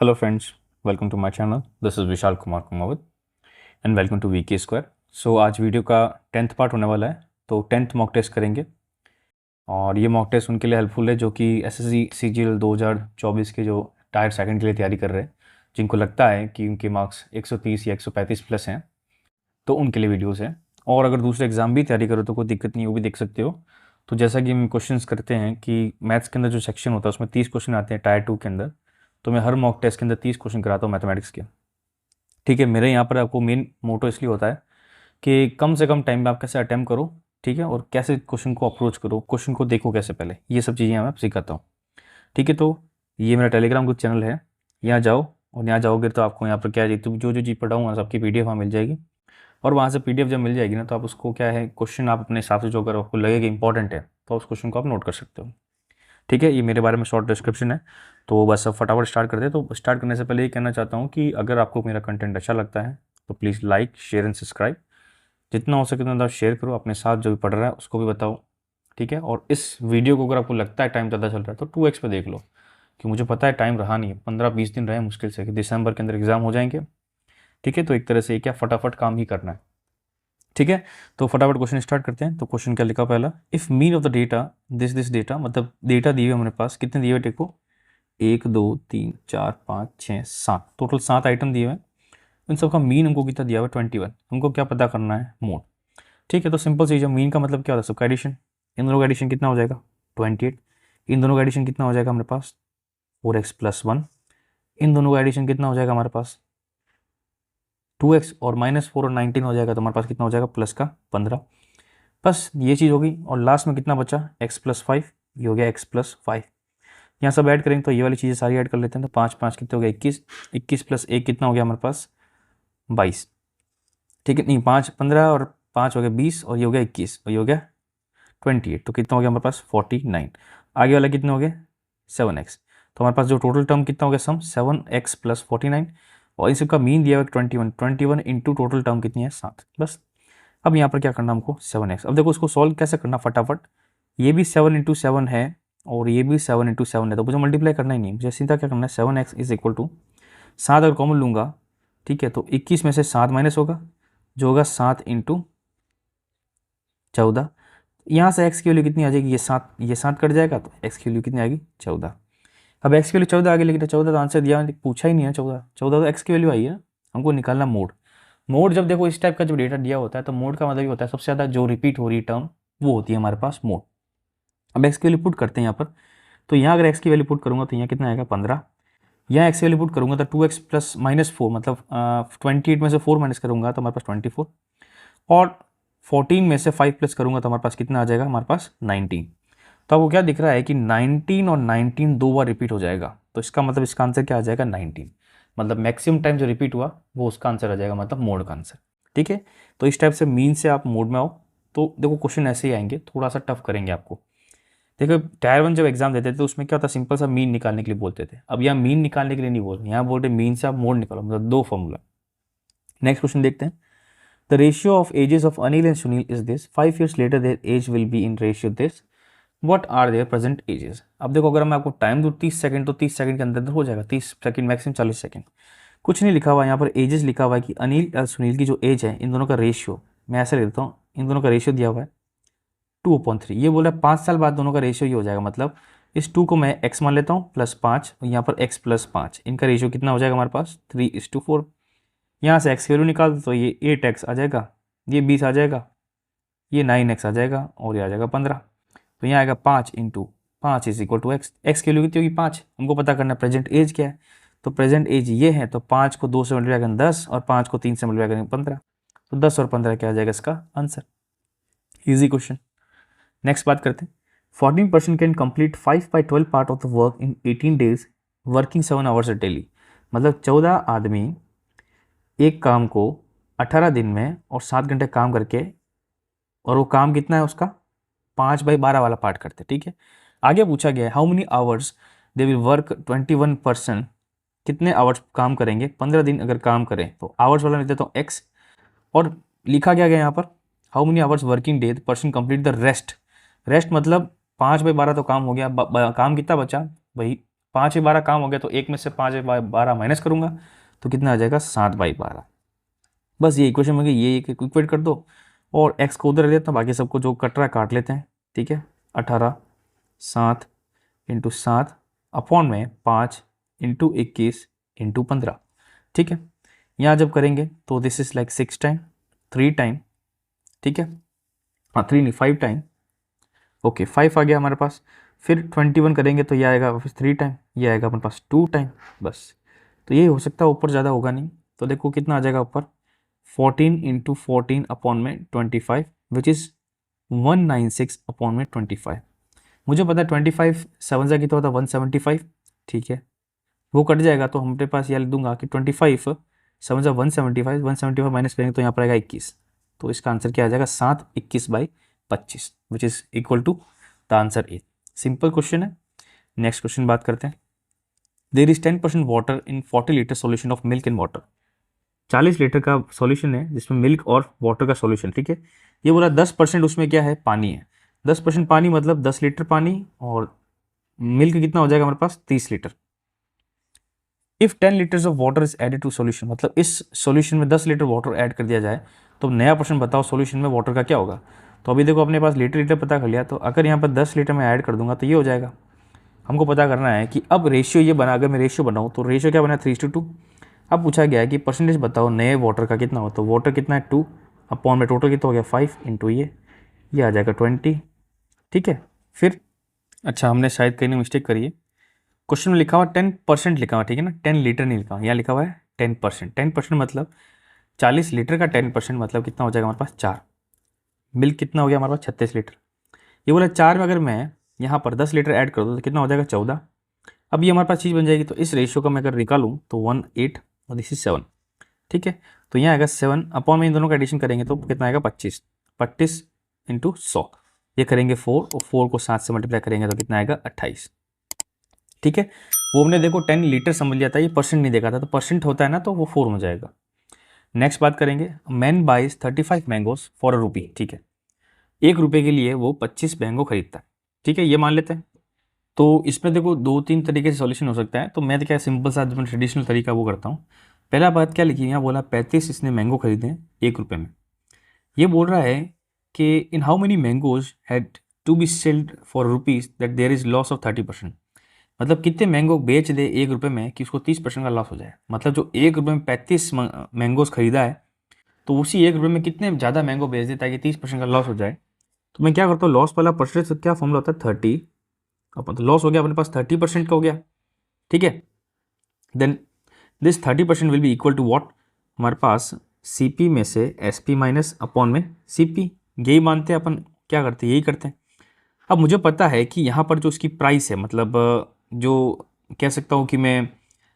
Hello friends, welcome to my channel. This is Vishal Kumar Kumawat and welcome to VK square. So आज video का 10th part होने वाला है। तो 10th मॉक टेस्ट करेंगे और ये मॉक टेस्ट उनके लिए हेल्पफुल है जो कि एसएससी सीजीएल 2024 के जो टायर सेकंड के लिए तैयारी कर रहे हैं, जिनको लगता है कि उनके मार्क्स 130 या 135 प्लस हैं, तो उनके लिए वीडियोज़ हैं। और अगर दूसरे एग्ज़ाम भी तैयारी करो तो कोई दिक्कत नहीं, वो भी देख सकते हो। तो जैसा कि हम क्वेश्चंस करते हैं कि मैथ्स के अंदर जो सेक्शन होता है उसमें 30 क्वेश्चन आते हैं टायर 2 के अंदर। तो मैं हर मॉक टेस्ट के अंदर 30 क्वेश्चन कराता हूँ मैथमेटिक्स के। ठीक है, मेरे यहाँ पर आपको मेन मोटो इसलिए होता है कि कम से कम टाइम में आप कैसे अटैम्प्ट करो, ठीक है, और कैसे क्वेश्चन को अप्रोच करो, क्वेश्चन को देखो कैसे पहले, ये सब चीज़ें मैं सिखाता हूँ। ठीक है, तो ये मेरा टेलीग्राम ग्रुप चैनल है, यहाँ जाओ और यहाँ जाओगे तो आपको यहाँ पर क्या है, तो जो जो चीज़ पढ़ाऊँगा सबकी पीडीएफ वहाँ मिल जाएगी। और वहाँ से पीडीएफ जब मिल जाएगी ना, तो आप उसको क्या है, क्वेश्चन आप अपने हिसाब से जो अगर आपको लगेगा इंपॉर्टेंट है तो उस क्वेश्चन को आप नोट कर सकते हो। ठीक है, ये मेरे बारे में शॉर्ट डिस्क्रिप्शन है। तो बस अब फटाफट स्टार्ट करते हैं। तो स्टार्ट करने से पहले ये कहना चाहता हूँ कि अगर आपको मेरा कंटेंट अच्छा लगता है तो please like share and subscribe, जितना हो सके उतना शेयर करो, अपने साथ जो भी पढ़ रहा है उसको भी बताओ। ठीक है, और इस वीडियो को अगर आपको लगता है टाइम ज़्यादा चल रहा है तो 2x पे देख लो, कि मुझे पता है टाइम रहा नहीं है, 15-20 दिन रहे मुश्किल से, कि दिसंबर के अंदर एग्ज़ाम हो जाएंगे। ठीक है, तो एक तरह से ये क्या फटाफट काम ही करना है। ठीक है, तो फटाफट क्वेश्चन स्टार्ट करते हैं। तो क्वेश्चन क्या लिखा पहला, if mean of the data this data, मतलब डेटा दिए हुए हमारे पास, कितने दिए हुए देखो, 1 2 3 4 5 6 7, टोटल 7 आइटम दिए हुए हैं। इन सबका मीन हमको कितना दिया हुआ है, 21। हमको क्या पता करना है, मोड। ठीक है, तो सिंपल चीज़ है, मीन का मतलब क्या होता है, सबका एडिशन। इन दोनों का एडिशन कितना हो जाएगा, 28। इन दोनों का एडिशन कितना हो जाएगा हमारे पास, 4x+1। इन दोनों का एडिशन कितना हो जाएगा हमारे पास, 2x, और -4 और 19 हो जाएगा, तो हमारे पास कितना हो जाएगा, प्लस का 15। बस ये चीज़ होगी, और लास्ट में कितना बचा, x+5, ये हो गया x+5। यहाँ सब ऐड करेंगे तो ये वाली चीज़ें सारी ऐड कर लेते हैं। तो 5 5 कितने हो गया, 21। 21 + 1 कितना हो गया हमारे पास, 22। ठीक है, नहीं 5 15 और 5 हो गया 20, और ये हो गया 21, और ये हो गया 28। तो कितना हो गया हमारे पास, 49। आगे वाला कितना हो गया, 7x। तो हमारे पास जो टोटल टर्म कितना हो गया, सम 7x + 49, और इन सबका मीन दिया हुआ 21। 21 इंटू टोटल टर्म कितनी है, 7। बस अब यहाँ पर क्या करना हमको, 7x। अब देखो उसको सॉल्व कैसे करना फटाफट, ये भी 7 × 7 है और ये भी 7 × 7 है, तो मुझे मल्टीप्लाई करना ही नहीं, मुझे सीधा क्या करना है, 7x = 7 अगर कॉमन लूँगा, ठीक है, तो 21 में से 7 माइनस होगा, जो होगा 7 × 14। यहाँ से x की वैल्यू कितनी आ जाएगी, ये 7 कट जाएगा, तो x की वैल्यू कितनी आएगी, 14। अब x की वैल्यू 14 आ गई, लेकिन 14 तो आंसर दिया, पूछा ही नहीं है। 14 14 तो x की वैल्यू आई है ना, हमको निकालना मोड। मोड जब देखो इस टाइप का जब डेटा दिया होता है तो मोड का मतलब ये होता है सबसे ज़्यादा जो रिपीट हो रही टर्म वो होती है हमारे पास मोड। अब x की वैल्यू पुट करते हैं यहाँ पर। तो यहाँ अगर x की वैल्यू पुट करूँगा तो यहाँ कितना आएगा, 15। यहाँ x की वैल्यू पुट करूँगा तो 2x + -4, मतलब 28 में से 4 माइनस करूँगा तो हमारे पास 24, और 14 में से 5 प्लस करूँगा तो हमारे पास कितना आ जाएगा, हमारे पास 19। तो आपको क्या दिख रहा है कि 19 और 19 दो बार रिपीट हो जाएगा, तो इसका मतलब इसका आंसर क्या आ जाएगा, 19। मतलब मैक्सिमम टाइम जो रिपीट हुआ वो उसका आंसर आ जाएगा, मतलब मोड का आंसर। ठीक है, तो इस टाइप से मीन से आप मोड में आओ तो देखो क्वेश्चन ऐसे ही आएंगे, थोड़ा सा टफ करेंगे आपको। देखो टायर 1 जब एग्जाम देते थे तो उसमें क्या होता, सिंपल सा मीन निकालने के लिए बोलते थे। अब यहाँ मीन निकालने के लिए नहीं बोल रहे, यहाँ बोल रहे मीन से आप मोड निकालो, मतलब 2 फॉर्मूला। नेक्स्ट क्वेश्चन देखते हैं। The ratio of ages of Anil and Sunil is this, 5 years later their age will be in ratio this, what are their present ages. अब देखो अगर मैं आपको टाइम दूँ 30 सेकंड, तो 30 सेकंड के अंदर हो जाएगा, 30 सेकंड मैक्सिमम 40 सेकंड। कुछ नहीं लिखा हुआ यहाँ पर, एजेस लिखा हुआ है कि अनिल और सुनील की जो एज है, इन दोनों का रेशियो, मैं ऐसे लिख देता हूँ, इन दोनों का रेशियो दिया हुआ है 2/3। ये बोला 5 साल बाद दोनों का रेशियो ये हो जाएगा, मतलब इस 2 को मैं x मान लेता हूँ +5, और यहाँ पर x + 5, इनका रेशियो कितना हो जाएगा हमारे पास, 3:4। यहाँ से x की वैल्यू निकाल दो तो ये 8x आ जाएगा, ये 20 आ जाएगा, ये 9x आ जाएगा, और ये आ जाएगा 15। तो यहाँ आएगा 5 × 5 = x। x की वैल्यू कितनी होगी, 5। हमको पता करना है प्रेजेंट एज क्या है, तो प्रेजेंट एज ये है, तो 5 को 2 से मल्टीप्लाई करें 10, और 5 को 3 से मल्टीप्लाई करें 15, तो 10 और 15 क्या आ जाएगा इसका आंसर। Easy question. नेक्स्ट बात करते हैं। 14% can complete 5/12 part of the work in 18 days working 7 hours daily. मतलब 14 आदमी एक काम को 18 दिन में और 7 घंटे काम करके, और वो काम कितना है उसका, 5/12 वाला पार्ट करते। ठीक है, आगे पूछा गया है how many hours they will work 21%, कितने आवर्स काम करेंगे 15 दिन अगर काम करें, तो आवर्स वाला लिख देता हूँ x, और लिखा क्या गया यहाँ पर, how many hours working day person complete the rest. Rest मतलब 5/12 तो काम हो गया, काम कितना बचा भाई, 5/12 काम हो गया तो 1 में से 5/12 माइनस करूंगा तो कितना आ जाएगा 7/12। बस ये इक्वेशन में ये एक इक्वेट कर दो और x को उधर ले लेता हूँ, बाकी सबको जो कट रहा है काट लेते हैं। ठीक है, 18 7 इंटू 7 अपॉन में 5 इंटू 21 इंटू 15। ठीक है, यहाँ जब करेंगे तो this is like 6 time 3 time. ठीक है, हाँ 3 नहीं 5 टाइम। ओके 5 आ गया हमारे पास। फिर 21 करेंगे तो ये आएगा वापस 3 टाइम, ये आएगा अपने पास 2 टाइम। बस तो ये हो सकता है, ऊपर ज़्यादा होगा नहीं। तो देखो कितना आ जाएगा ऊपर 14 इंटू 14 अपॉन में 25 विच इज़ 196 अपॉन में 25। मुझे पता है 25 7 जा कितना होता है 175। ठीक है, वो कट जाएगा तो हमारे पास यह लिख दूंगा कि 25 7 जा 175, 175 माइनस करेंगे तो यहाँ पर आएगा 21। तो इसका आंसर क्या आ जाएगा 7/21/25 which is equal to the answer A. Simple question है। नेक्स्ट क्वेश्चन बात करते हैं। There is 10% water in 40 litre solution of milk and water. 40 litre का सॉल्यूशन है जिसमें मिल्क और वाटर का सॉल्यूशन। ठीक है, ये बोला 10% उसमें क्या है पानी है। 10% पानी मतलब 10 लीटर पानी, और मिल्क कितना हो जाएगा हमारे पास 30 litre. If 10 litres of water is added to solution, मतलब इस सॉल्यूशन में 10 लीटर वाटर ऐड कर दिया जाए तो नया प्रश्न बताओ सॉल्यूशन में वाटर का क्या होगा। तो अभी देखो अपने पास लीटर पता कर लिया, तो अगर यहाँ पर 10 लीटर में ऐड कर दूंगा तो ये हो जाएगा। हमको पता करना है कि अब रेशियो ये बना, अगर मैं रेशियो बनाऊँ तो रेशियो क्या बना 3:2। अब पूछा गया है कि परसेंटेज बताओ नए वाटर का कितना हो, तो वाटर कितना है 2 अपॉन में टोटल कितना हो गया 5 इंटू ये आ जाएगा 20। ठीक है, फिर अच्छा हमने शायद कहीं मिस्टेक करी है, क्वेश्चन में लिखा हुआ 10% लिखा हुआ। ठीक है ना, 10 लीटर नहीं लिखा हुआ, यहाँ लिखा हुआ है 10%। 10% मतलब 40 लीटर का 10% मतलब कितना हो जाएगा हमारे पास 4। मिल्क कितना हो गया हमारे पास 36 लीटर। ये बोला 4 में अगर मैं यहाँ पर 10 लीटर ऐड कर दूँ तो कितना हो जाएगा 14। अब ये हमारे पास चीज़ बन जाएगी, तो इस रेशियो का मैं अगर निकालूँ तो 1 8 और दिस इज 7। ठीक है, तो यहाँ आएगा 7 अपॉन में इन दोनों का एडिशन करेंगे तो कितना आएगा 25। 25 इंटू 100, ये करेंगे 4 और 4 को 7 से मल्टीप्लाई करेंगे तो कितना आएगा 28। ठीक है, वो हमने देखो 10 लीटर समझ लिया था, ये परसेंट नहीं देखा था, तो परसेंट होता है ना तो वो 4 हो जाएगा। नेक्स्ट बात करेंगे, मैन बाइज 35 मैंगोज फॉर ₹1। ठीक है, 1 रुपये के लिए वो 25 मैंगो खरीदता है। ठीक है, ये मान लेते हैं। तो इसमें देखो 2-3 तरीके से सॉल्यूशन हो सकता है, तो मैं तो क्या सिंपल सा जो ट्रेडिशनल तरीका वो करता हूँ। पहला बात क्या लिखी, यहाँ बोला 35 इसने मैंगो खरीदे हैं 1 रुपये में। ये बोल रहा है कि in how many mangoes had to be sold for rupees that there is loss of 30%। मतलब कितने मैंगो बेच दे 1 रुपये में कि उसको 30% का लॉस हो जाए। मतलब जो 1 रुपये में 35 मैंगोज खरीदा है तो उसी 1 रुपये में कितने ज़्यादा मैंगो बेच दे ताकि 30% का लॉस हो जाए। तो मैं क्या करता हूँ, लॉस वाला परसेंटेज क्या फॉर्मूला होता है 30 अपन, तो लॉस हो गया अपने पास 30% का हो गया। ठीक है, then this 30% will be equal to what, हमारे पास CP में से SP माइनस अपॉन में CP। यही मानते हैं अपन, क्या करते हैं यही करते हैं। अब मुझे पता है कि यहाँ पर जो इसकी प्राइस है, मतलब जो कह सकता हूँ कि मैं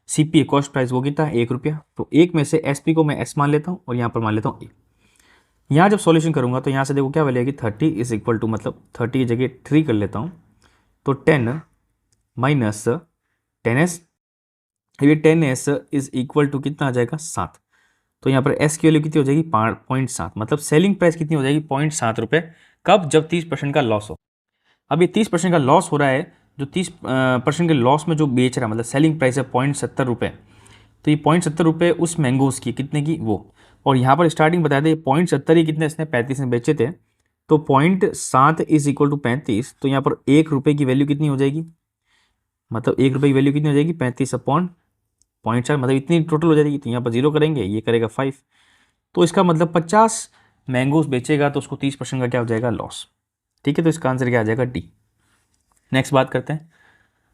CP कॉस्ट प्राइस वो कितना है 1 रुपया, तो 1 में से SP को मैं S मान लेता हूँ और यहाँ पर मान लेता हूँ A। यहाँ जब सॉल्यूशन करूँगा तो यहाँ से देखो क्या वैल्यू आएगी 30 इज इक्वल टू, मतलब 30 की जगह 3 कर लेता हूँ तो 10 माइनस 10S, ये 10S इज इक्वल टू कितना आ जाएगा 7। तो यहाँ पर S की वैल्यू कितनी हो जाएगी 0.7, मतलब सेलिंग प्राइस कितनी हो जाएगी 0.7 रुपये। कब, जब 30% का लॉस हो। अब ये 30% का लॉस हो रहा है, जो 30% के लॉस में जो बेच रहा है, मतलब सेलिंग प्राइस है 0.70 रुपये, तो ये 0.70 रुपये उस मैंगोज की कितने की वो, और यहाँ पर स्टार्टिंग बताया था 0.70 ही कितने इसने 35 में बेचे थे, तो 0.7 इज इक्वल टू 35। तो यहाँ पर 1 रुपये की वैल्यू कितनी हो जाएगी, मतलब 1 रुपये की वैल्यू कितनी हो जाएगी 35 अपॉन 0.4, मतलब इतनी टोटल हो जाएगी। तो यहाँ पर 0 करेंगे, ये करेगा 5, तो इसका मतलब 50 मैंगोज बेचेगा तो उसको 30% का क्या हो जाएगा लॉस। ठीक है, तो इसका आंसर क्या आ जाएगा D। नेक्स्ट बात करते हैं,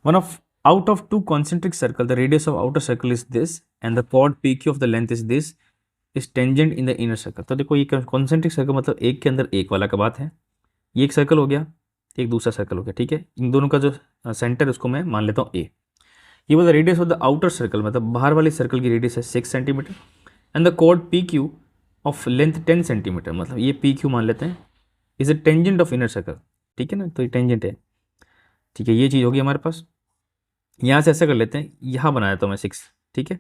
one of out of 2 concentric circle the radius of outer circle is this and the chord PQ of the length is this is tangent in the inner circle. तो देखो ये concentric circle मतलब एक के अंदर एक वाला का बात है। ये एक सर्कल हो गया, एक दूसरा सर्कल हो गया। ठीक है, इन दोनों का जो सेंटर उसको मैं मान लेता हूँ A। ये बोला radius of the outer circle, मतलब बाहर वाली सर्कल की रेडियस है 6 centimetre and the chord PQ of length 10 centimetre, मतलब ये PQ मान लेते हैं is a tangent of inner circle. ठीक है ना, तो ये टेंजेंट है। ठीक है, ये चीज़ होगी हमारे पास। यहाँ से ऐसा कर लेते हैं, यहाँ बना देता हूँ मैं 6। ठीक है,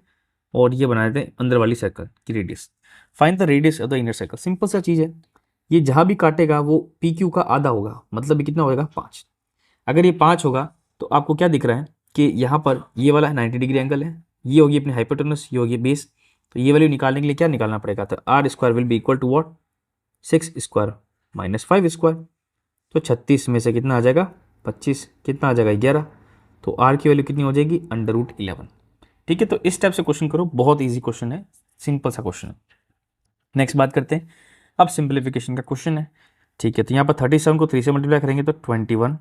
और ये बना देते हैं अंदर वाली सर्कल की radius. Find the radius of the inner circle, simple सा चीज़ है। ये जहाँ भी काटेगा वो PQ का आधा होगा, मतलब ये कितना होगा 5। अगर ये 5 होगा तो आपको क्या दिख रहा है कि यहाँ पर ये वाला 90 डिग्री एंगल है, ये होगी अपनी हाइपोटेनस, ये होगी बेस। तो ये वैल्यू निकालने के लिए क्या निकालना पड़ेगा, तो R square will be equal to what, 6 square minus 5 square. तो 36 में से कितना आ जाएगा 25, कितना आ जाएगा 11। तो आर की वैल्यू कितनी हो जाएगी √11। ठीक है, तो इस टाइप से क्वेश्चन करो, बहुत ईजी क्वेश्चन है, सिंपल सा क्वेश्चन है। नेक्स्ट बात करते हैं, अब सिंप्लीफिकेशन का क्वेश्चन है। ठीक है, तो यहाँ पर 37 को 3 से मल्टीप्लाई करेंगे तो 21,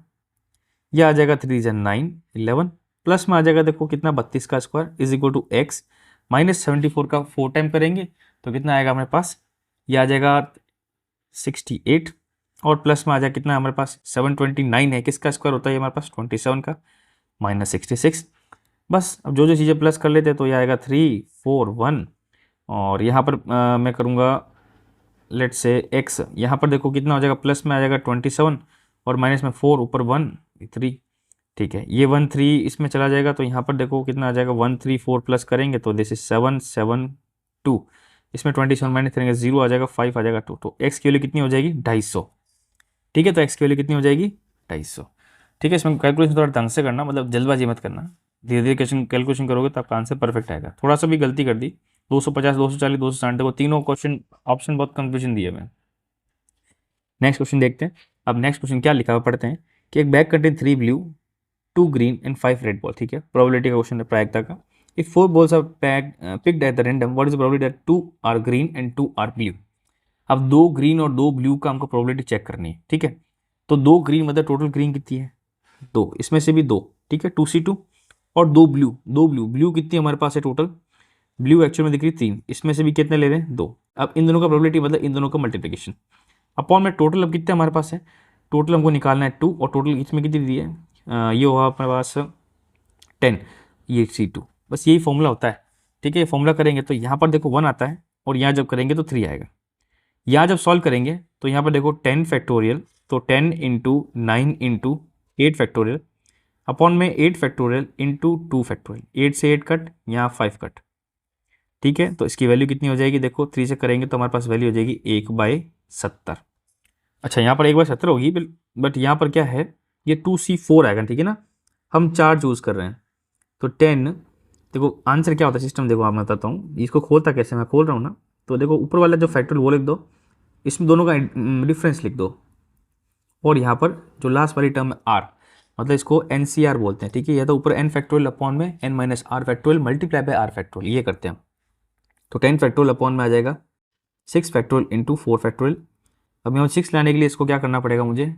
यह आ जाएगा 3 × 9 11, प्लस में आ जाएगा देखो कितना 32 का square is equal to x minus 74 का 4 टाइम करेंगे तो कितना आएगा हमारे पास, ये आ जाएगा 68, और प्लस में आ जाएगा कितना हमारे पास 729 है, किसका स्क्वायर होता है हमारे पास 27 का, माइनस 66। बस अब जो जो चीज़ें प्लस कर लेते हैं तो ये आएगा 3 4 1, और यहाँ पर मैं करूँगा लेट से एक्स, यहाँ पर देखो कितना हो जाएगा, प्लस में आ जाएगा 27 और माइनस में 4, ऊपर 1 3। ठीक है, ये 1 3 इसमें चला जाएगा तो यहाँ पर देखो कितना आ जाएगा 1 3 4 प्लस करेंगे तो दिस इज 7 7 2, इसमें 27 माइनस करेंगे 0 आ जाएगा, 5 आ जाएगा 2, तो एक्स की वैल्यू कितनी हो जाएगी 250। ठीक है, तो एक्स की वैल्यू कितनी हो जाएगी 250। ठीक है, इसमें कैलकुलेशन थोड़ा ढंग से करना, मतलब जल्दबाजी मत करना, धीरे धीरे कैलकुलेशन करोगे तो आपका आंसर परफेक्ट आएगा। थोड़ा सा भी गलती कर दी 250 240 260, देखो तीनों क्वेश्चन ऑप्शन बहुत कंफ्यूजन दिए हुए हैं। नेक्स्ट क्वेश्चन देखते हैं। अब नेक्स्ट क्वेश्चन क्या लिखा हुआ पढ़ते हैं कि एक bag contain 3 blue 2 green and 5 red ball. ठीक है, प्रोबेबिलिटी का क्वेश्चन है, प्रायिकता का। If 4 balls are picked at the random, what is the probability that 2 are green and 2 are blue. अब 2 ग्रीन और 2 ब्लू का हमको प्रोबेबिलिटी चेक करनी है। ठीक है, तो 2 ग्रीन मतलब टोटल ग्रीन कितनी है 2, इसमें से भी 2। ठीक है, 2C2, और 2 ब्लू, 2 ब्लू, ब्लू कितनी हमारे पास है टोटल, ब्लू एक्चुअल में दिख रही 3, इसमें से भी कितने ले रहे हैं 2। अब इन दोनों का प्रोबेबिलिटी मतलब इन दोनों का मल्टीप्लिकेशन अपॉन में टोटल, अब कितने हमारे पास है, टोटल हमको निकालना है 2, और टोटल इसमें कितनी दी है, ये होगा अपने पास 10, ये C2, बस यही फॉर्मूला होता है। ठीक है, ये फॉर्मूला करेंगे तो यहाँ पर देखो 1 आता है, और यहाँ जब करेंगे तो 3 आएगा। यहाँ जब सॉल्व करेंगे तो यहाँ पर देखो 10 फैक्टोरियल, तो 10 × 9 × 8 फैक्टोरियल अपॉन में 8 फैक्टोरियल इंटू 2 फैक्टोरियल, 8 से 8 कट, यहाँ 5 कट। ठीक है, तो इसकी वैल्यू कितनी हो जाएगी, देखो 3 से करेंगे तो हमारे पास वैल्यू हो जाएगी 1/70। अच्छा, यहाँ पर 1/70 होगी, बट यहाँ पर क्या है, ये 2C4 आएगा। ठीक है ना, हम 4 चूज़ कर रहे हैं तो 10, देखो आंसर क्या होता है सिस्टम, देखो आप मैं बताता हूँ इसको खोलता कैसे, मैं खोल रहा हूँ ना, तो देखो ऊपर वाला जो फैक्टोरियल वो लिख दो, इसमें दोनों का डिफरेंस लिख दो, और यहाँ पर जो लास्ट वाली टर्म है आर, मतलब इसको NCR बोलते हैं। ठीक है, या तो ऊपर n फैक्टोरियल अपॉन में n - r factorial multiply by r factorial, ये करते हैं हम। तो 10 फैक्टोरियल अपॉन में आ जाएगा 6 फैक्टोरियल इंटू 4 फैक्टोरियल। अब यहाँ 6 लाने के लिए इसको क्या करना पड़ेगा मुझे,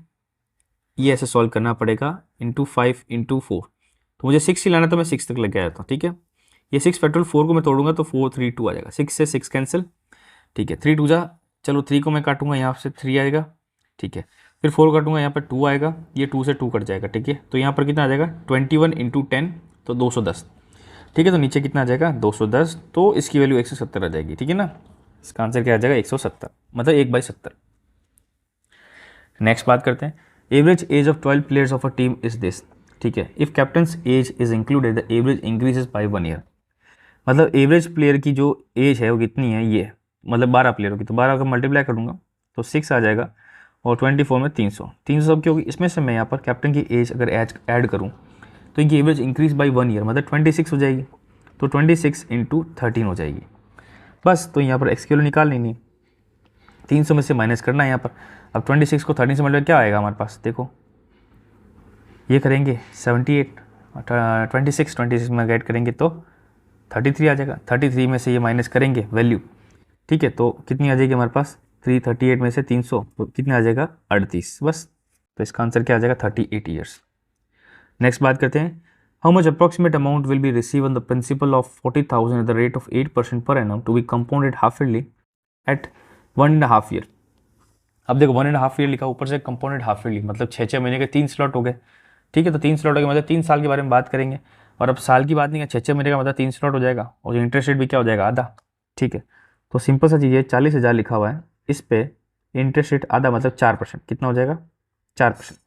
ये ऐसे सॉल्व करना पड़ेगा इंटू 5 इंटू 4, तो मुझे 6 ही लाना तो मैं 6 तक लग गया था। ठीक है, ये 6 फैक्टोरियल 4 को मैं तोड़ूंगा तो 4 3 2 आ जाएगा, 6 से 6 कैंसिल। ठीक है, 3 2 जा, चलो 3 को मैं काटूंगा, यहाँ से 3 आएगा। ठीक है, फिर 4 काटूंगा, यहाँ पर 2 आएगा, ये 2 से 2 कट जाएगा। ठीक है, तो यहाँ पर कितना आ जाएगा 21 × 10, तो 210। ठीक है, तो नीचे कितना आ जाएगा 210, तो इसकी वैल्यू 170 आ जाएगी। ठीक है ना, इसका आंसर क्या आ जाएगा 170, मतलब 1/70। नेक्स्ट बात करते हैं, average age of 12 players of a team is this. ठीक है, if captain's age is included the average increases by 1 year. मतलब एवरेज प्लेयर की जो एज है वो कितनी है, ये मतलब 12 प्लेयरों की, तो 12 का मल्टीप्लाई करूँगा तो 6 आ जाएगा, और 24 में 300 सब क्योंकि इसमें से मैं यहाँ पर कैप्टन की एज अगर ऐड करूँ तो इनकी एवरेज इंक्रीज बाय 1 ईयर मतलब 26 हो जाएगी, तो 26 × 13 हो जाएगी। बस, तो यहाँ पर एक्स की वैल्यू निकाल लेनी है, 300 में से माइनस करना है यहाँ पर। अब 26 को 13 से मल्टीप्लाई क्या आएगा हमारे पास, देखो ये करेंगे 78, 26 में ऐड करेंगे तो 33 आ जाएगा, 33 में से ये माइनस करेंगे वैल्यू। ठीक है, तो कितनी आ जाएगी हमारे पास 338 में से 300, तो कितने आ जाएगा 38। बस, तो इसका आंसर क्या आ जाएगा 38 ईयर्स। नेक्स्ट बात करते हैं, how much approximate amount will be receive on the principal of 40,000 at the rate of 8% per annum to be compounded half yearly at 1.5 year. अब देखो 1.5 ईयर लिखा, ऊपर से कंपाउंडेड हाफ ईयरली, मतलब 6 महीने के 3 स्लॉट हो गए। ठीक है, तो 3 स्लॉट हो गए मतलब 3 साल के बारे में बात करेंगे, और अब साल की बात नहीं है, 6 महीने का मतलब 3 स्लॉट हो जाएगा, और इंटरेस्ट रेट भी क्या हो जाएगा आधा। ठीक है, तो सिंपल सा चीज़ है, 40,000 लिखा हुआ है, इस पे इंटरेस्ट रेट आधा मतलब 4%, कितना हो जाएगा 4%।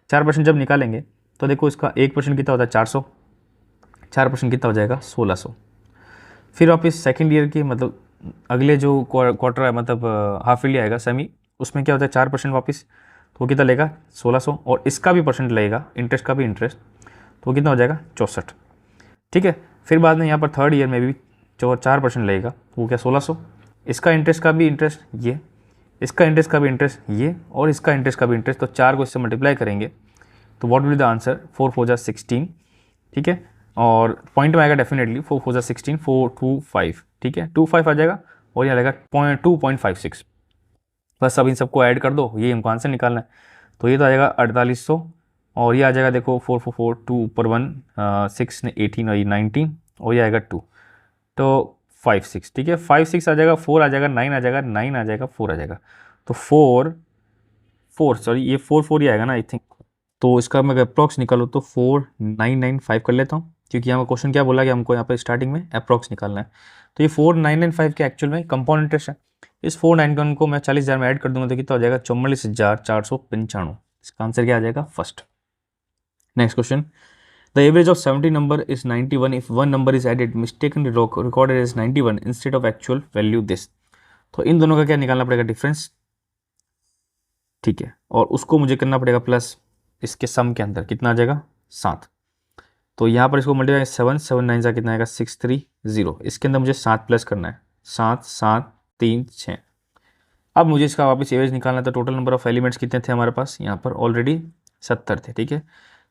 4% जब निकालेंगे तो देखो इसका 1% कितना होता है 400, 4% कितना हो जाएगा 1600। फिर वापस सेकेंड ईयर की मतलब अगले जो क्वार्टर है मतलब हाफ ईयरली आएगा सेमी, उसमें क्या होता है 4% वापस, तो वो कितना लेगा 1600, और इसका भी परसेंट लगेगा इंटरेस्ट का भी इंटरेस्ट, तो कितना हो जाएगा 64। ठीक है, फिर बाद में यहाँ पर थर्ड ईयर में भी 4% लगेगा, वो क्या 1600। इसका इंटरेस्ट का भी इंटरेस्ट ये, इसका इंटरेस्ट का भी इंटरेस्ट ये, और इसका इंटरेस्ट का भी इंटरेस्ट, तो 4 को इससे मल्टीप्लाई करेंगे तो what will be the answer 4 4 जा 16। ठीक है, और पॉइंट में आएगा डेफिनेटली 4 4 जा 16 425। ठीक है, 25 आ जाएगा और यहाँ लगेगा 2.56। बस अब इन सबको ऐड कर दो, ये हमको आंसर निकालना है। तो ये तो आ जाएगा 4800, और ये आ जाएगा देखो 4 4 4 2 ऊपर 1 6 ने 18 और ये 19, और ये आएगा 2, तो 5 6। ठीक है, 5 6 आ जाएगा, 4 आ जाएगा, 9 आ जाएगा, 9 आ जाएगा, 4 आ जाएगा, तो 4 सॉरी ये 4 4 ही आएगा ना आई थिंक। तो इसका मैं अप्रॉक्स निकालूँ तो 4995 कर लेता हूँ, क्योंकि यहाँ क्वेश्चन क्या बोला कि हमको यहाँ पर स्टार्टिंग में अप्रॉक्स निकालना है। तो ये 4995 के एक्चुअल में कंपाउंड इंटरेस्ट है। इस 491 को मैं 40,000 में ऐड कर दूंगा तो कितना हो जाएगा 44,495। इसका आंसर क्या आ जाएगा first. Next question, the average of 70 number is 91 if one number is added mistakenly recorded as 91 instead of actual value this. तो इन दोनों का क्या निकालना पड़ेगा डिफरेंस। ठीक है, और उसको मुझे करना पड़ेगा प्लस इसके सम के अंदर, कितना आ जाएगा 7। तो यहाँ पर इसको मल्टीप्लाई 7 7 9 का कितना आएगा 630। इसके अंदर मुझे 7 प्लस करना है, 7 7 3 6। अब मुझे इसका वापस एवरेज निकालना था। टोटल नंबर ऑफ एलिमेंट्स कितने थे हमारे पास, यहाँ पर ऑलरेडी 70 थे। ठीक है,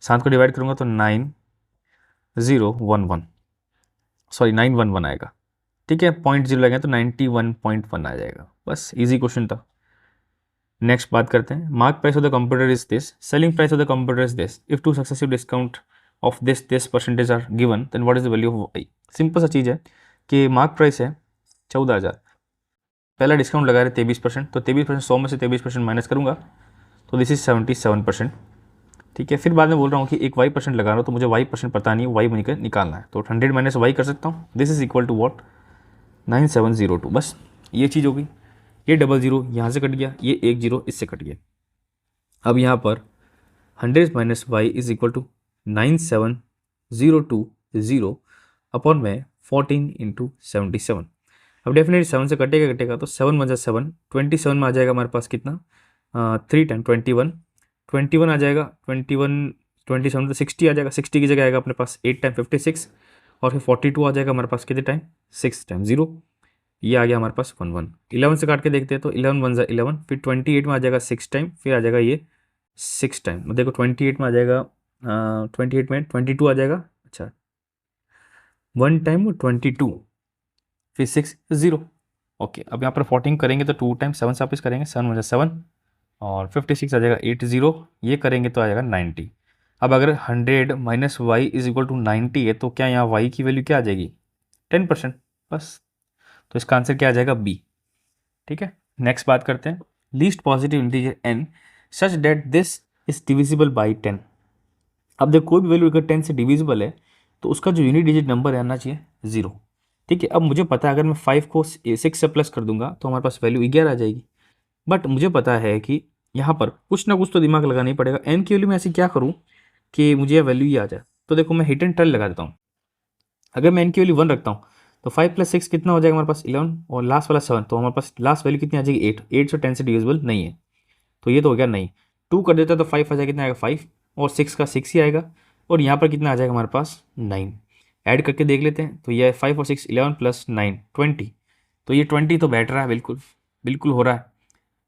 7 को डिवाइड करूँगा तो 9011 सॉरी 911 आएगा। ठीक है, 0.0 लगेगा तो 91.1 आ जाएगा। बस इजी क्वेश्चन था। नेक्स्ट बात करते हैं, mark price of the computer is this, selling price of the computer is this, if two successive discount of this percentage are given then what is the value of y. Simple सा चीज़ है कि mark price है 14,000, पहला discount लगा रहे 23%, तो 23% 100 में से 23% माइनस करूँगा तो दिस इज 77%। ठीक है, फिर बाद में बोल रहा हूँ कि एक y% लगा रहा हूँ, तो मुझे y% पता नहीं है, y मुझे निकालना है, तो 100 माइनस y कर सकता हूँ। This is equal to what 9702। बस ये चीज़ हो गई। ये 00 यहाँ से कट गया, ये 10 इससे कट गया। अब यहाँ पर 100 minus y is equal to 9702 upon में 14 इंटू 77। अब डेफिनेटली 7 से कटेगा तो 7 1 7, 27 में आ जाएगा हमारे पास कितना 3 टाइम 21 आ जाएगा, 27 तो 60 आ जाएगा, 60 की जगह आएगा अपने पास 8 टाइम 56, और फिर 42 आ जाएगा हमारे पास कितने टाइम 6 टाइम 0, ये आ गया हमारे पास 11। 11 से काट के देखते हैं तो 11 1 11, फिर 28 में आ जाएगा 6 टाइम, फिर आ जाएगा ये 6 टाइम। देखो 28 में आ जाएगा 28 में 22 आ जाएगा, अच्छा 1 टाइम 22, फिर 6 0। ओके, अब यहाँ पर 14 करेंगे तो 2 टाइम 7 से वापस करेंगे, 7 1 7, और 56 आ जाएगा 80, ये करेंगे तो आ जाएगा 90। अब अगर 100 minus y is equal to 90 है तो क्या यहाँ वाई की वैल्यू क्या आ जाएगी 10%। बस, तो इसका आंसर क्या आ जाएगा बी। ठीक है, नेक्स्ट बात करते हैं, least positive integer n such that this is divisible by 10। अब देखो कोई भी वैल्यू अगर 10 से डिविजिबल है तो उसका जो यूनिट डिजिट नंबर आना चाहिए 0। ठीक है, अब मुझे पता है अगर मैं 5 को 6 से प्लस कर दूंगा तो हमारे पास वैल्यू 11 आ जाएगी। बट मुझे पता है कि यहाँ पर कुछ ना कुछ तो दिमाग लगाना ही पड़ेगा। n की वैल्यू में ऐसे क्या करूँ कि मुझे यह वैल्यू ही आ जाए। तो देखो मैं हिट एंड टर्न लगा देता हूँ। अगर मैं n की वैल्यू 1 रखता हूँ तो 5 + 6 कितना हो जाएगा हमारे पास 11, और लास्ट वाला 7, तो हमारे पास लास्ट वैल्यू कितनी आ जाएगी 8। 8 से 10 से डिविजिबल नहीं है, तो ये तो हो गया नहीं। 2 कर देता तो 5 आ जाएगा, कितना आएगा 5, और 6 का 6 ही आएगा, और यहाँ पर कितना आ जाएगा हमारे पास 9। ऐड करके देख लेते हैं तो ये 5 और 6 11 + 9 20, तो ये 20 तो बैठ रहा है, बिल्कुल बिल्कुल हो रहा है।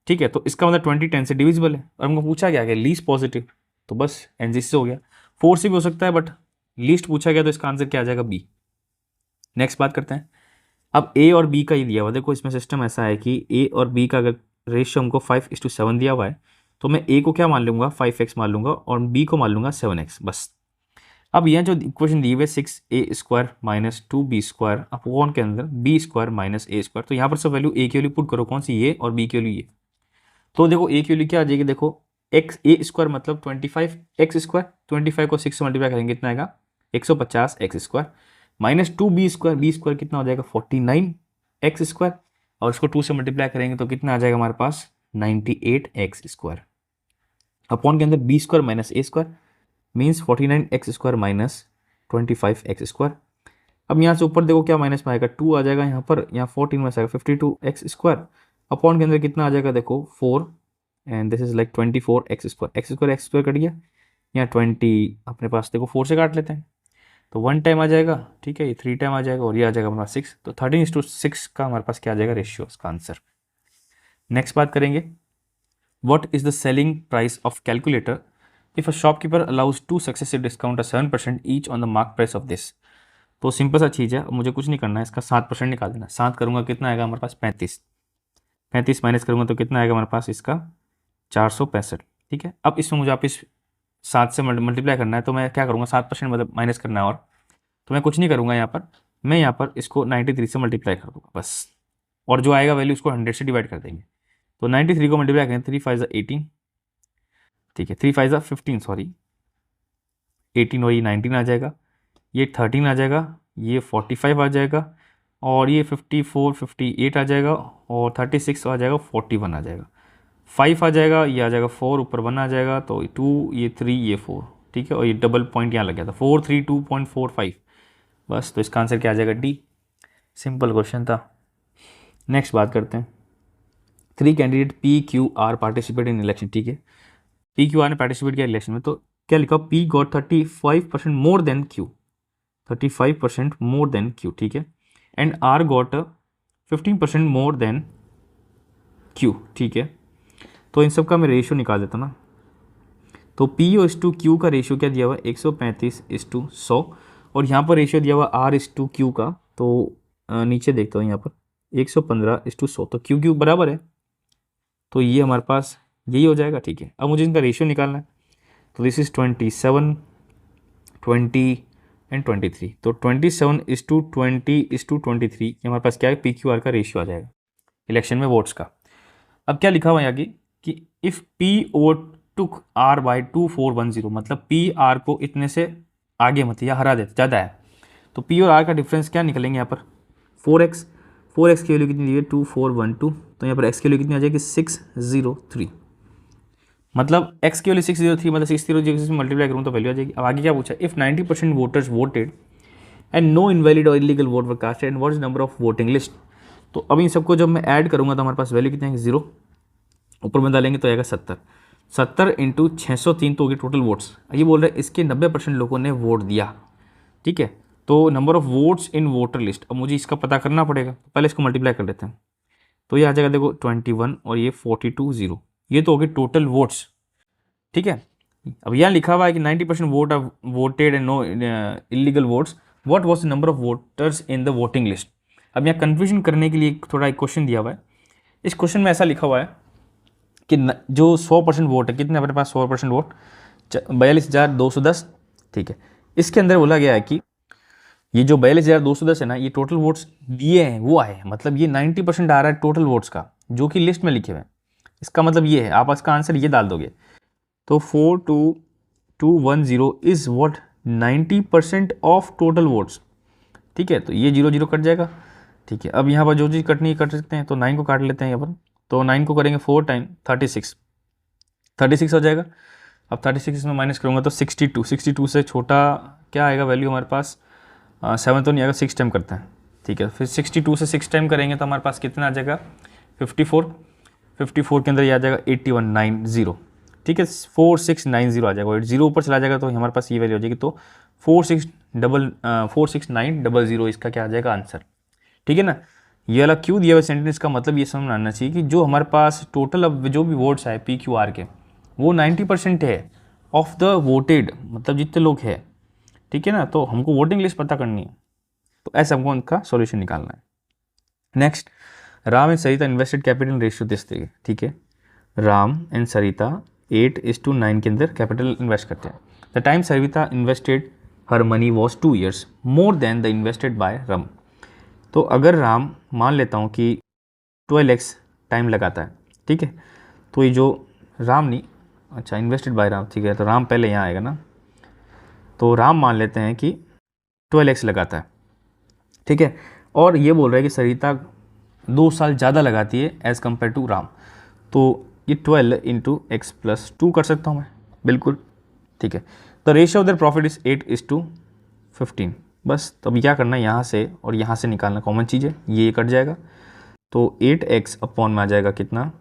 ठीक है, तो इसका मतलब 20 10 से डिविजिबल है, और हमको पूछा गया कि लीस्ट पॉजिटिव, तो बस एनजी से हो गया। 4 से भी हो सकता है बट लीस्ट पूछा गया तो इसका आंसर क्या आ जाएगा बी। नेक्स्ट बात करते हैं, अब ए और बी का ही दिया हुआ, देखो इसमें सिस्टम ऐसा है कि ए और बी का अगर रेशियो हमको 5:7 दिया हुआ है तो मैं ए को क्या मान लूँगा 5x मान लूँगा, और बी को मान लूँगा 7x बस। अब यह जो इक्वेशन दी हुई है 6a² - 2b² अपॉन के अंदर b² - a², तो यहाँ पर सब वैल्यू ए की वैल्यू पुट करो, कौन सी ये और बी की वैल्यू ये। तो देखो ए की वैल्यू क्या आ जाएगी, देखो a² मतलब 25x², 25 को 6 से मल्टीप्लाई करेंगे कितना आएगा 150x² - 2b² b² कितना हो जाएगा 49x², और इसको 2 से मल्टीप्लाई करेंगे तो कितना आ जाएगा हमारे पास 98x² अपॉन के अंदर b² - a² means 49x² - 25x²। अब यहाँ से ऊपर देखो क्या माइनस में आएगा 2 आ जाएगा, यहाँ पर यहाँ 14 में आएगा 52x² अपॉन के अंदर कितना आ जाएगा देखो 4, and this is like 24x², x² cut गया, यहाँ 20 अपने पास देखो 4 से काट लेते हैं तो 1 टाइम आ जाएगा, ठीक है, ये 3 टाइम आ जाएगा और ये आ जाएगा हमारे पास 6, तो 13:6 का हमारे पास क्या आ जाएगा रेशियो, इसका आंसर। नेक्स्ट बात करेंगे, what is the selling price of calculator if a shopkeeper allows 2 successive discount 7% each on the mark price of this. तो सिंपल सा चीज़ है, मुझे कुछ नहीं करना है, इसका 7% निकाल देना। 7 करूँगा कितना आएगा हमारे पास 35, 35 माइनस करूँगा तो कितना आएगा हमारे पास इसका 465, ठीक है। अब इसमें मुझे आप इस 7 से मल्टीप्लाई करना है, तो मैं क्या करूँगा 7% मतलब माइनस करना है, और तो मैं कुछ नहीं करूँगा यहाँ पर, मैं यहाँ पर इसको 93 से मल्टीप्लाई कर दूँगा बस, और जो आएगा वैल्यू उसको 100 से डिवाइड कर देंगे। तो 93 को मल्टीप्लाई करें 3 5 18, ठीक है, 3 5 15 सॉरी 18 और ये 19 आ जाएगा, ये 13 आ जाएगा, ये 45 आ जाएगा, और ये 54 58 आ जाएगा, और 36 आ जाएगा, 41 आ जाएगा, 5 आ जाएगा, ये आ जाएगा 4, ऊपर 1 आ जाएगा, तो 2 ये 3 ये 4, ठीक है, और ये डबल पॉइंट यहाँ लग गया था 432.45, बस। तो इसका आंसर क्या आ जाएगा डी। सिंपल क्वेश्चन था। नेक्स्ट बात करते हैं, 3 candidate P Q R participate in election, ठीक है, पी क्यू आर ने पार्टिसिपेट किया इलेक्शन में, तो क्या लिखा, P got 35% more than Q, 35% more than Q, ठीक है, and R got 15% more than Q, ठीक है। तो इन सब का मैं रेशियो निकाल देता ना, तो पी ओ इस टू क्यू का रेशियो क्या दिया हुआ है 135:100, और यहाँ पर रेशियो दिया हुआ आर इस टू क्यू का, तो नीचे देखता हूँ यहाँ पर 115:100, तो क्यू क्यू बराबर है, तो ये हमारे पास यही हो जाएगा, ठीक है। अब मुझे इनका रेशियो निकालना है, तो दिस इज 27 20 एंड 23, तो 27:20:23 ये हमारे पास क्या है पी क्यू आर का रेशियो आ जाएगा इलेक्शन में वोट्स का। अब क्या लिखा हुआ है आगे कि if P overtook R by 2410, मतलब पी आर को इतने से आगे मत या हरा देते ज़्यादा है, तो पी और आर का डिफरेंस क्या निकलेंगे यहाँ पर 4x, 4x की वैल्यू कितनी दी है 2412, तो यहाँ पर x की वैल्यू कितनी आ जाएगी 603, मतलब x की वैल्यू 603, मतलब 603 से मल्टीप्लाई करूँ तो वैल्यू आ जाएगी। अब आगे क्या पूछा, if 90% voters voted and no invalid और illegal vote were cast and what is number of voting list, तो अब इन सबको जब मैं ऐड करूँगा तो हमारे पास वैल्यू कितनी आएगी 0, ऊपर में डालेंगे तो आएगा 70, 70 इंटू 603 तो होगी टोटल वोट्स। ये बोल रहे हैं इसके 90% लोगों ने वोट दिया, ठीक है, तो number of votes in voter list, अब मुझे इसका पता करना पड़ेगा, पहले इसको मल्टीप्लाई कर लेते हैं, तो ये आ जाएगा देखो 21 और ये 42 0, ये तो होगी टोटल वोट्स, ठीक है। अब यहाँ लिखा हुआ है कि 90% vote are voted and no illegal votes, what was the number of voters in the voting list. अब यहाँ कन्फ्यूजन करने के लिए थोड़ा एक क्वेश्चन दिया हुआ है, इस क्वेश्चन में ऐसा लिखा हुआ है कि जो 100% वोट है, कितने अपने पास 100% वोट 42,210, ठीक है, इसके अंदर बोला गया है कि ये जो 42,210 है ना, ये टोटल वोट्स दिए हैं वो आए, मतलब ये 90% आ रहा है टोटल वोट्स का जो कि लिस्ट में लिखे हुए हैं। इसका मतलब ये है, आप इसका आंसर ये डाल दोगे, तो 42210 is what 90% of total votes, ठीक है, तो ये 0 0 कट जाएगा, ठीक है। अब यहाँ पर जो चीज़ कटनी कट सकते हैं, तो 9 को काट लेते हैं यहाँ पर, तो 9 को करेंगे 4 टाइम 36, 36 हो जाएगा। अब 36 में माइनस करूँगा तो 62, 62 से छोटा क्या आएगा वैल्यू हमारे पास 7 तो नहीं आएगा, 6 टाइम करते हैं, ठीक है, फिर 62 से 6 टाइम करेंगे तो हमारे पास कितना आ जाएगा 54, 54 के अंदर ये आ जाएगा 8190, ठीक है, 4690 आ जाएगा, 0 ऊपर चला जाएगा तो हमारे पास ये वैल्यू हो जाएगी, तो 46900 इसका क्या आ जाएगा आंसर, ठीक है ना। ये वाला क्यों दिया हुआ सेंटेंस का मतलब ये समझ में आना चाहिए कि जो हमारे पास टोटल अब जो भी वोट्स है पी क्यू आर के, वो 90% है ऑफ द वोटेड, मतलब जितने लोग हैं, ठीक है ना, तो हमको वोटिंग लिस्ट पता करनी है, तो ऐसे हमको उनका सॉल्यूशन निकालना है। Next, Ram and Sarita invested capital ratio देखते हैं, ठीक है, राम एंड सरिता 8:9 के अंदर कैपिटल इन्वेस्ट करते हैं। The time Sarita invested her money was 2 years more than the invested bye Ram, तो अगर राम मान लेता हूँ कि 12x टाइम लगाता है, ठीक है, तो ये जो राम नहीं, अच्छा इन्वेस्टेड बाय राम, ठीक है, तो राम पहले यहाँ आएगा ना, तो राम मान लेते हैं कि 12x लगाता है, ठीक है, और ये बोल रहा है कि सरिता 2 साल ज़्यादा लगाती है एज़ कम्पेयर टू राम, तो ये 12 इंटू x + 2 कर सकता हूँ मैं, बिल्कुल, ठीक है। The ratio of their profit is 8:15, बस। तो अभी क्या करना है, यहाँ से और यहाँ से निकालना, कॉमन चीज़ है, ये कट जाएगा, तो 8x अपॉन में आ जाएगा कितना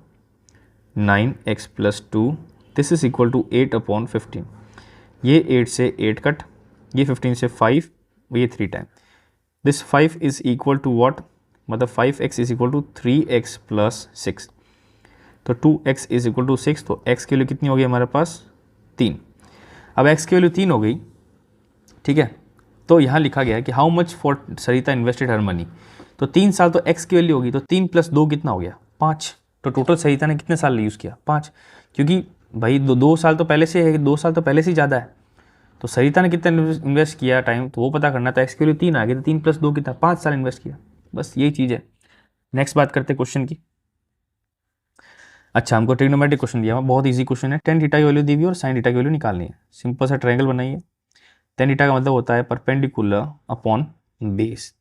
9x + 2, this is equal to 8/15, ये 8 से 8 कट, ये 15 से 5, ये 3 time. This 5 is equal to what, मतलब 5x is equal to 3x plus 6। तो 2x इज इक्वल टू 6, तो x की वैल्यू कितनी हो गई हमारे पास 3। अब x की वैल्यू 3 हो गई, ठीक है। तो यहाँ लिखा गया है कि how much for Sarita invested her money. तो 3 साल तो x की वैल्यू होगी, तो 3 + 2 कितना हो गया 5। तो टोटल सरिता ने कितने साल यूज़ किया 5, क्योंकि भाई 2 साल तो पहले से है, 2 साल तो पहले से ही ज़्यादा है। तो सरिता ने कितना इन्वेस्ट किया टाइम, तो वो पता करना था। x की वैल्यू 3 आ गई, तो 3 + 2 कितना 5 साल इन्वेस्ट किया। बस यही चीज़ है। नेक्स्ट बात करते हैं क्वेश्चन की। अच्छा, हमको ट्रिग्नोमेट्रिक क्वेश्चन दिया हुआ, बहुत इजी क्वेश्चन है। tan थीटा की वैल्यू दी हुई और sin थीटा की वैल्यू निकालनी है। सिंपल सा ट्रायंगल बनाइए। tan थीटा का मतलब होता है परपेंडिकुलर अपॉन बेस,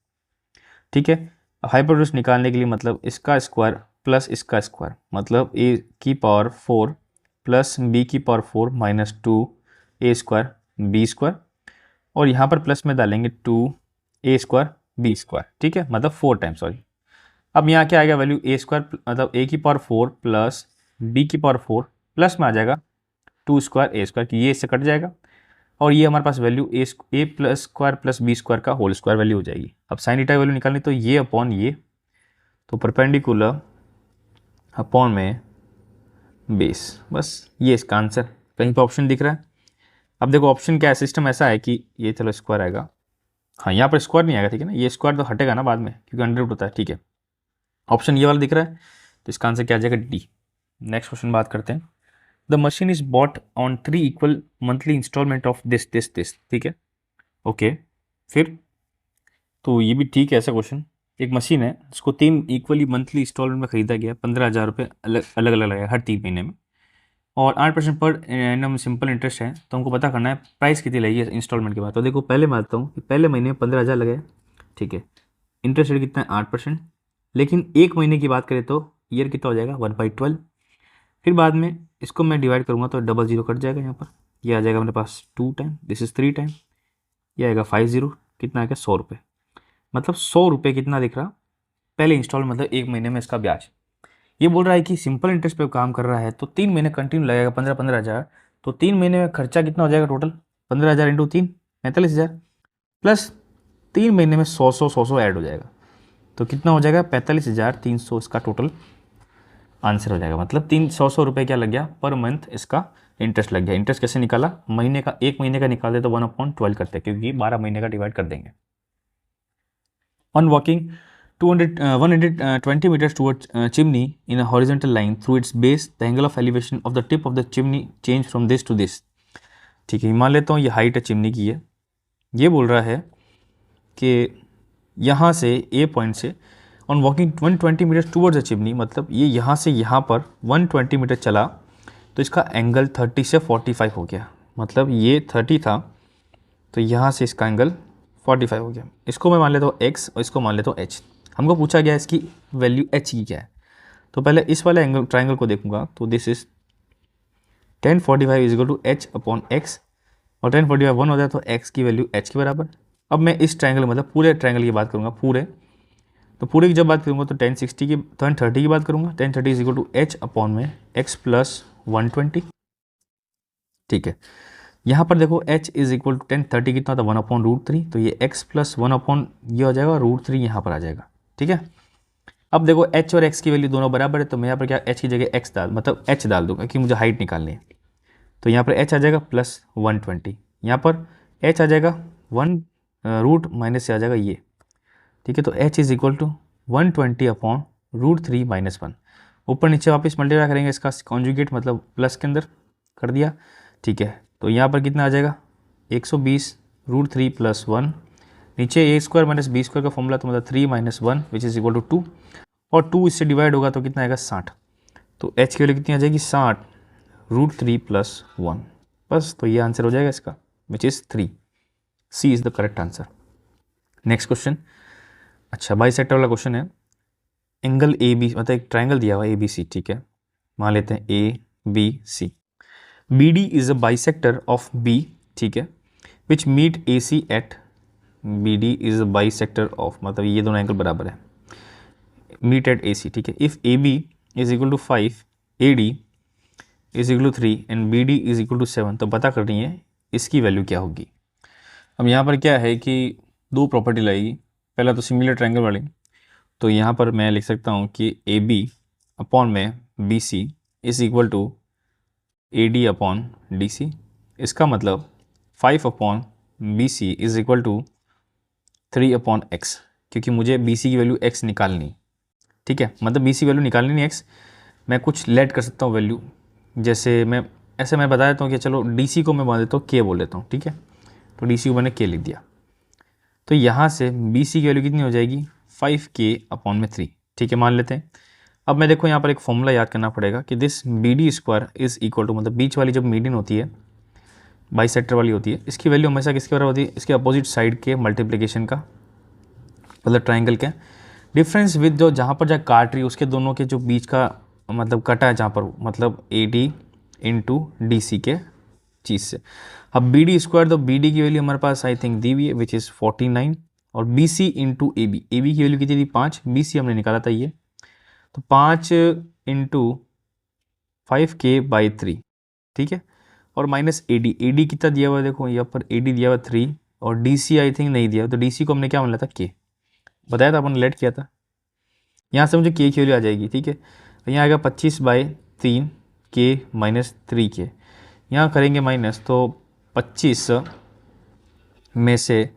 ठीक है। हाइपोटेन्यूज निकालने के लिए मतलब इसका स्क्वायर प्लस इसका स्क्वायर, मतलब a की पावर 4 प्लस b की power 4 minus 2a square b square, और यहाँ पर प्लस में डालेंगे 2a स्क्वायर b स्क्वायर, ठीक है, मतलब 4 टाइम, सॉरी। अब यहाँ क्या आएगा वैल्यू a स्क्वायर, मतलब a की पावर 4 प्लस b की पावर 4 प्लस में आ जाएगा 2 स्क्वायर a स्क्वायर, कि ये इससे कट जाएगा, और ये हमारे पास value a plus square plus b square का होल स्क्वायर वैल्यू हो जाएगी। अब साइन थीटा वैल्यू निकालनी, तो ये अपॉन ये, तो परपेंडिकुलर अपॉन में बेस, बस ये इसका आंसर। कहीं पर ऑप्शन दिख रहा है? अब देखो ऑप्शन क्या है, सिस्टम ऐसा है कि ये चलो स्क्वायर आएगा, हाँ यहाँ पर स्क्वायर नहीं आएगा, ठीक है ना, ये स्क्वायर तो हटेगा ना बाद में क्योंकि अंडर रूट होता है, ठीक है। ऑप्शन ये वाला दिख रहा है, तो इसका आंसर क्या आ जाएगा डी। नेक्स्ट क्वेश्चन बात करते हैं। The machine is bought on 3 equal monthly instalment of this this this, ठीक है, ओके। फिर तो ये भी ठीक है, ऐसा क्वेश्चन। एक मशीन है जिसको 3 इक्वली मंथली इंस्टॉलमेंट में खरीदा गया, 15,000 रुपये अलग अलग लगेगा हर 3 महीने में, और 8% पर एनम सिंपल इंटरेस्ट है। तो हमको पता करना है प्राइस कितनी लगेगी इंस्टॉलमेंट के बाद। तो देखो पहले मैं आता हूँ कि पहले महीने में 15,000 लगे, ठीक है। इंटरेस्ट रेट कितना है 8%, लेकिन एक महीने की बात करें तो ईयर कितना हो जाएगा 1/12। फिर बाद में इसको मैं डिवाइड करूँगा तो 00 कट जाएगा, यहाँ पर ये आ जाएगा मेरे पास 2 टाइम, दिस इज़ 3 टाइम, ये आएगा 50, कितना आएगा 100 रुपये। मतलब 100 रुपये कितना दिख रहा पहले इंस्टॉल, मतलब एक महीने में इसका ब्याज। ये बोल रहा है कि सिंपल इंटरेस्ट पे काम कर रहा है, तो 3 महीने कंटिन्यू लगेगा 15,000। तो 3 महीने में खर्चा कितना हो जाएगा टोटल 15,000 इंटू 3 45,000, प्लस 3 महीने में 100 ऐड हो जाएगा, तो कितना हो जाएगा 45,300 इसका टोटल आंसर हो जाएगा। मतलब 300 रुपये क्या लग गया पर मंथ इसका इंटरेस्ट लग गया। इंटरेस्ट कैसे निकाला, महीने का, एक महीने का निकालते तो 1/12 करते, क्योंकि 12 महीने का डिवाइड कर देंगे। On walking 120 meters towards chimney in a horizontal line through its base, the angle of elevation of the tip of the chimney change from this to this, ठीक है। मान लेता हूँ ये हाइट है चिमनी की है। ये बोल रहा है कि यहाँ से ए पॉइंट से on walking 120 metre towards the chimney, मतलब ये यहाँ से यहाँ पर 120 मीटर चला, तो इसका एंगल 30 से 45 हो गया। मतलब ये 30 था, तो यहाँ से इसका एंगल 45 हो गया। इसको मैं मान लेता हूँ x और इसको मान लेता हूँ h। हमको पूछा गया इसकी वैल्यू h की क्या है, तो पहले इस वाले एंगल ट्राइंगल को देखूंगा, तो this is tan 45 is equal to h upon x, और tan 45 1 होता है, तो x की वैल्यू h के बराबर। अब मैं इस ट्राइंगल मतलब पूरे ट्राइंगल की बात करूँगा, पूरे, तो पूरे की जब बात करूँगा तो tan 30 की बात करूँगा। tan 30 is equal to h upon में x प्लस 120, ठीक है। यहाँ पर देखो h is equal to tan 30 कितना था 1/√3, तो ये x प्लस 1 ये हो जाएगा √3 यहाँ पर आ जाएगा, ठीक है। अब देखो h और x की वैल्यू दोनों बराबर है, तो मैं यहाँ पर क्या h की जगह x डाल, मतलब h डाल दूंगा कि मुझे हाइट निकालनी है। तो यहाँ पर h आ जाएगा प्लस 120, यहाँ पर h आ जाएगा 1 रूट माइनस से आ जाएगा ये, ठीक है। तो h इज इक्वल टू 120/√3 - 1। ऊपर नीचे वापस मल्टीप्लाई करेंगे, इसका कॉन्जुगेट मतलब प्लस के अंदर कर दिया, ठीक है। तो यहाँ पर कितना आ जाएगा 120√3 + 1, नीचे a square minus b square का फॉर्मूला, तो मतलब 3 - 1 विच इज इक्वल टू 2, और 2 इससे डिवाइड होगा तो कितना आएगा 60। तो h की वैल्यू कितनी आ जाएगी 60√3 + 1, बस। तो ये आंसर हो जाएगा इसका, which is 3। C is the correct answer. Next question, अच्छा बाइसेक्टर वाला क्वेश्चन है। एंगल ए बी, मतलब एक ट्राइंगल दिया हुआ है ABC, ठीक है, मान लेते हैं ABC। BD is a bisector of B, ठीक है, which meet AC at, BD is a bisector of, मतलब ये दोनों एंगल बराबर है, मीट एट AC, ठीक है। If AB is equal to 5, AD is equal to 3 and BD is equal to 7, तो पता करनी है इसकी वैल्यू क्या होगी। अब यहाँ पर क्या है कि दो प्रॉपर्टी लगेगी, पहला तो सिमिलर ट्रायंगल वाली, तो यहाँ पर मैं लिख सकता हूँ कि ए बी अपॉन में B C is equal to A D upon D C. इसका मतलब 5 upon B C is equal to 3 upon x, क्योंकि मुझे बी सी की वैल्यू एक्स निकालनी, ठीक है, मतलब बी सी वैल्यू निकालनी नहीं एक्स, मैं कुछ लेट कर सकता हूँ वैल्यू, जैसे मैं बता देता हूँ कि चलो डी सी को मैं मान देता हूँ के बोल देता हूँ, ठीक है, तो डी सी को मैंने के लिख दिया। तो यहाँ से बी सी की वैल्यू कितनी हो जाएगी 5k अपॉन में 3, ठीक है, मान लेते हैं। अब मैं देखो यहाँ पर एक फॉर्मूला याद करना पड़ेगा कि this B D square is equal to, मतलब बीच वाली जब मीडियन होती है, बाइसेक्टर वाली होती है, इसकी वैल्यू हमेशा किसके बराबर होती है, इसके अपोजिट साइड के मल्टीप्लिकेशन का, मतलब ट्राइंगल के डिफरेंस विद जो जहाँ पर जहाँ काट रही है उसके दोनों के जो बीच का मतलब कटा है जहाँ पर, मतलब A D into D C के चीज़ से। अब बी डी स्क्वायर, तो बी डी की वैल्यू हमारे पास आई थिंक दी हुई है विच इज़ 49, और B C into A B की वैल्यू कितनी थी 5, बी सी हमने निकाला था ये, तो 5 इंटू 5k/3, ठीक है, और माइनस ए डी कितना दिया हुआ है, देखो यहाँ पर ए डी दिया हुआ 3, और डी सी आई थिंक नहीं दिया, तो डी सी को हमने क्या मान लिया था के, बताया था अपन लेट किया था। यहाँ से मुझे के की वैल्यू आ जाएगी, ठीक है, यहाँ आएगा 25/3 k-3k, यहाँ करेंगे माइनस, तो 25 में से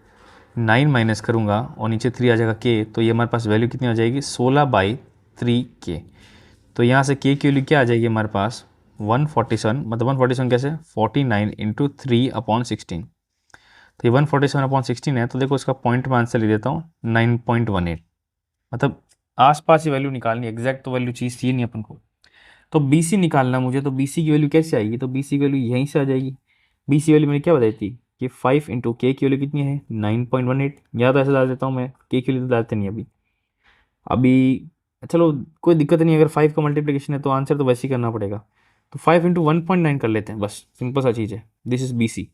9 माइनस करूँगा और नीचे 3 आ जाएगा के, तो ये हमारे पास वैल्यू कितनी आ जाएगी 16/3k। तो यहाँ से के की वैल्यू क्या आ जाएगी हमारे पास 147, मतलब 147 कैसे 49 इंटू 3/16, तो ये 147/16 है, तो देखो इसका पॉइंट में आंसर ले देता हूँ 9.18, मतलब आसपास ही वैल्यू निकालनी, एग्जैक्ट तो वैल्यू चीज़ चाहिए नहीं अपन को। तो बी सी निकालना मुझे, तो बी सी की वैल्यू कैसे आएगी, तो बी सी की वैल्यू यहीं से आ जाएगी। बी सी वैल्यू मैंने क्या बताई थी कि 5 इंटू के की वैल्यू कितनी है 9.18, या तो ऐसे डाल देता हूँ मैं, के की वैल्यू तो डालते नहीं अभी अभी चलो कोई दिक्कत नहीं, अगर 5 का मल्टीप्लिकेशन है तो आंसर तो वैसे ही करना पड़ेगा, तो 5 इंटू 1.9 कर लेते हैं, बस सिंपल सा चीज़ है, दिस इज बी सी।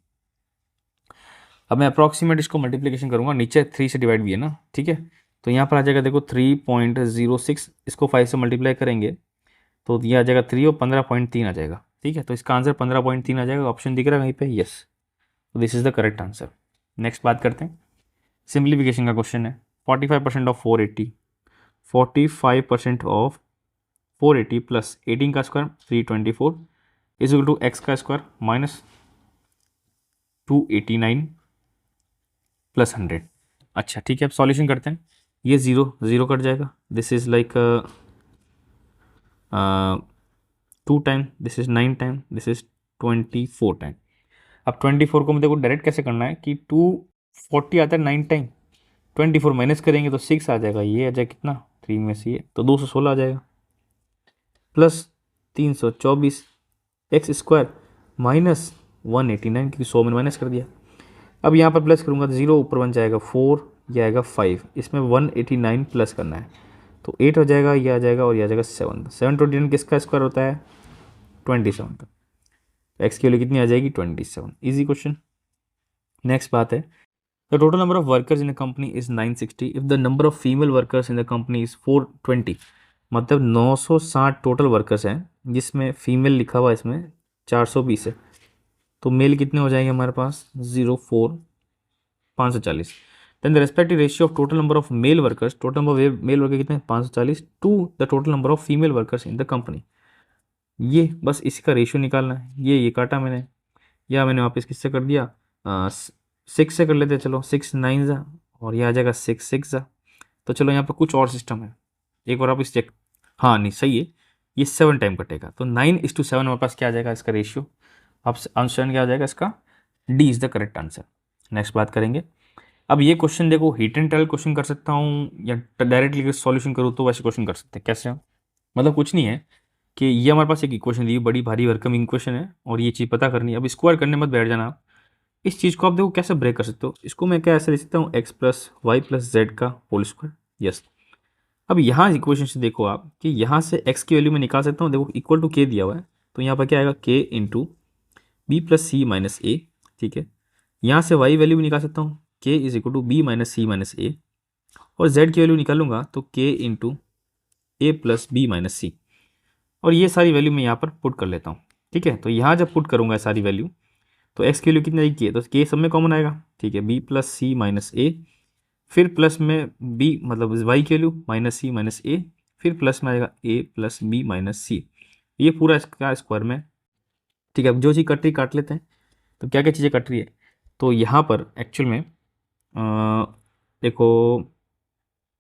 अब मैं अप्रॉक्सीमेट इसको मल्टीप्लिकेशन करूँगा, नीचे 3 से डिवाइड भी है ना, ठीक है, तो यहाँ पर आ जाएगा देखो 3.06, इसको 5 से मल्टीप्लाई करेंगे तो ये आ जाएगा 3 और 15.3 आ जाएगा, ठीक है, तो इसका आंसर 15.3 आ जाएगा, ऑप्शन दिख रहा है कहीं पे, यस, तो this is the correct answer. Next बात करते हैं, सिंप्लीफिकेशन का क्वेश्चन है। 45% ऑफ 480, 45% ऑफ 480 प्लस 18 का square 324 is equal to x का स्क्वायर माइनस 289 प्लस 100। अच्छा ठीक है, अब सॉल्यूशन करते हैं, ये जीरो जीरो कट जाएगा, this is like 2 time, this is 9 time, this is 24 time. अब 24 को मुझे डायरेक्ट कैसे करना है कि 240 आता है 9 टाइम, 24 माइनस करेंगे तो 6 आ जाएगा, ये आ जाएगा कितना 3 में से ये, तो 216 आ जाएगा, प्लस 324 एक्स स्क्वायर माइनस 189, क्योंकि 100 में माइनस कर दिया। अब यहाँ पर प्लस करूँगा तो 0 ऊपर बन जाएगा 4, यह आएगा 5, इसमें 189 प्लस करना है, तो 8 हो जाएगा, ये आ जाएगा, और ये आ जाएगा 7। 729 किसका स्क्वायर होता है 27 का, एक्स की वैल्यू कितनी आ जाएगी 27, इजी क्वेश्चन। नेक्स्ट बात है, the total number of workers in a company is 960 if the number of female workers in the company is 420, मतलब 960 टोटल वर्कर्स हैं जिसमें फीमेल लिखा हुआ है इसमें 420 है, तो मेल कितने हो जाएंगे हमारे पास 0.4 540, then the respective ratio of total number of male workers, total number of male worker कितने 540 to the total number of female workers in the company, ये बस इसका रेशियो निकालना है। ये काटा मैंने, या मैंने वापस किससे कर दिया 6 से कर लेते, चलो 6 9 जा, और ये आ जाएगा 6 6 जा, तो चलो यहाँ पर कुछ और सिस्टम है, एक बार आप इस चेक, हाँ नहीं सही है, ये 7 टाइम कटेगा, तो 9:7 हमारे पास क्या आ जाएगा इसका रेशियो, अब आंसर क्या आ जाएगा इसका, D is the correct answer. Next बात करेंगे, अब ये क्वेश्चन देखो हिट एंड टेल क्वेश्चन कर सकता हूँ या डायरेक्टली सॉल्यूशन करूँ तो वैसे क्वेश्चन कर सकते हैं, कैसे, मतलब कुछ नहीं है कि ये हमारे पास एक इक्वेशन दी बड़ी भारी भरकम इक्वेशन है और ये चीज़ पता करनी है, अब स्क्वायर करने मत बैठ जाना आप, इस चीज़ को आप देखो कैसे ब्रेक कर सकते हो, इसको मैं क्या ऐसे लिख सकता हूँ x plus y plus z का होल स्क्वायर, यस। अब यहाँ इक्वेशन से देखो आप कि यहाँ से x की वैल्यू मैं निकाल सकता हूँ, देखो इक्वल टू k दिया हुआ है, तो यहाँ पर क्या आएगा k into B plus C minus ए, ठीक है, यहाँ से y वैल्यू भी निकाल सकता हूँ k is equal to B minus C minus A, और z की वैल्यू निकालूंगा तो k into A plus B minus C, और ये सारी वैल्यू मैं यहाँ पर पुट कर लेता हूँ, ठीक है, तो यहाँ जब पुट करूँगा सारी वैल्यू तो x की वैल्यू कितनी आएगी के, तो के सब में कॉमन आएगा, ठीक है, b प्लस सी माइनस ए, फिर प्लस में b मतलब y की वैल्यू माइनस सी माइनस ए, फिर प्लस में आएगा a प्लस बी माइनस सी, ये पूरा इसका स्क्वायर में, ठीक है। अब जो चीज़ कट रही काट लेते हैं, तो क्या क्या चीज़ें कट रही है, तो यहाँ पर एक्चुअल में देखो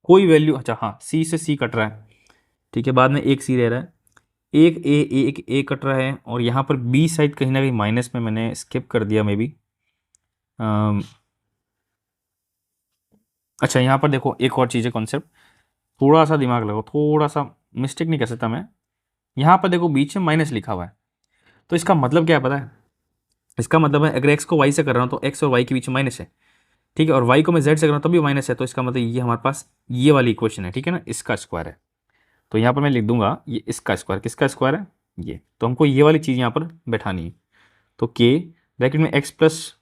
कोई वैल्यू, अच्छा हाँ सी से सी कट रहा है, ठीक है, बाद में एक सी रह रहा है, एक ए कट रहा है, और यहाँ पर बी साइड कहीं ना कहीं माइनस में मैंने स्किप कर दिया मे बी। अच्छा यहाँ पर देखो एक और चीज़ है कॉन्सेप्ट, थोड़ा सा दिमाग लगाओ, थोड़ा सा मिस्टेक नहीं कर सकता मैं, यहाँ पर देखो बीच में माइनस लिखा हुआ है, तो इसका मतलब क्या है पता है, इसका मतलब है अगर एक्स को वाई से कर रहा हूँ तो एक्स और वाई के बीच में माइनस है, ठीक है, और वाई को मैं जेड से कर रहा हूँ तब भी माइनस है, तो इसका मतलब ये हमारे पास ये वाली इक्वेशन है, ठीक है ना, इसका स्क्वायर है। तो यहाँ पर मैं लिख दूंगा ये इसका स्क्वायर, किसका स्क्वायर है ये, तो हमको ये वाली चीज़ यहाँ पर बैठानी है। तो के ब्रैकेट में एक्स प्लस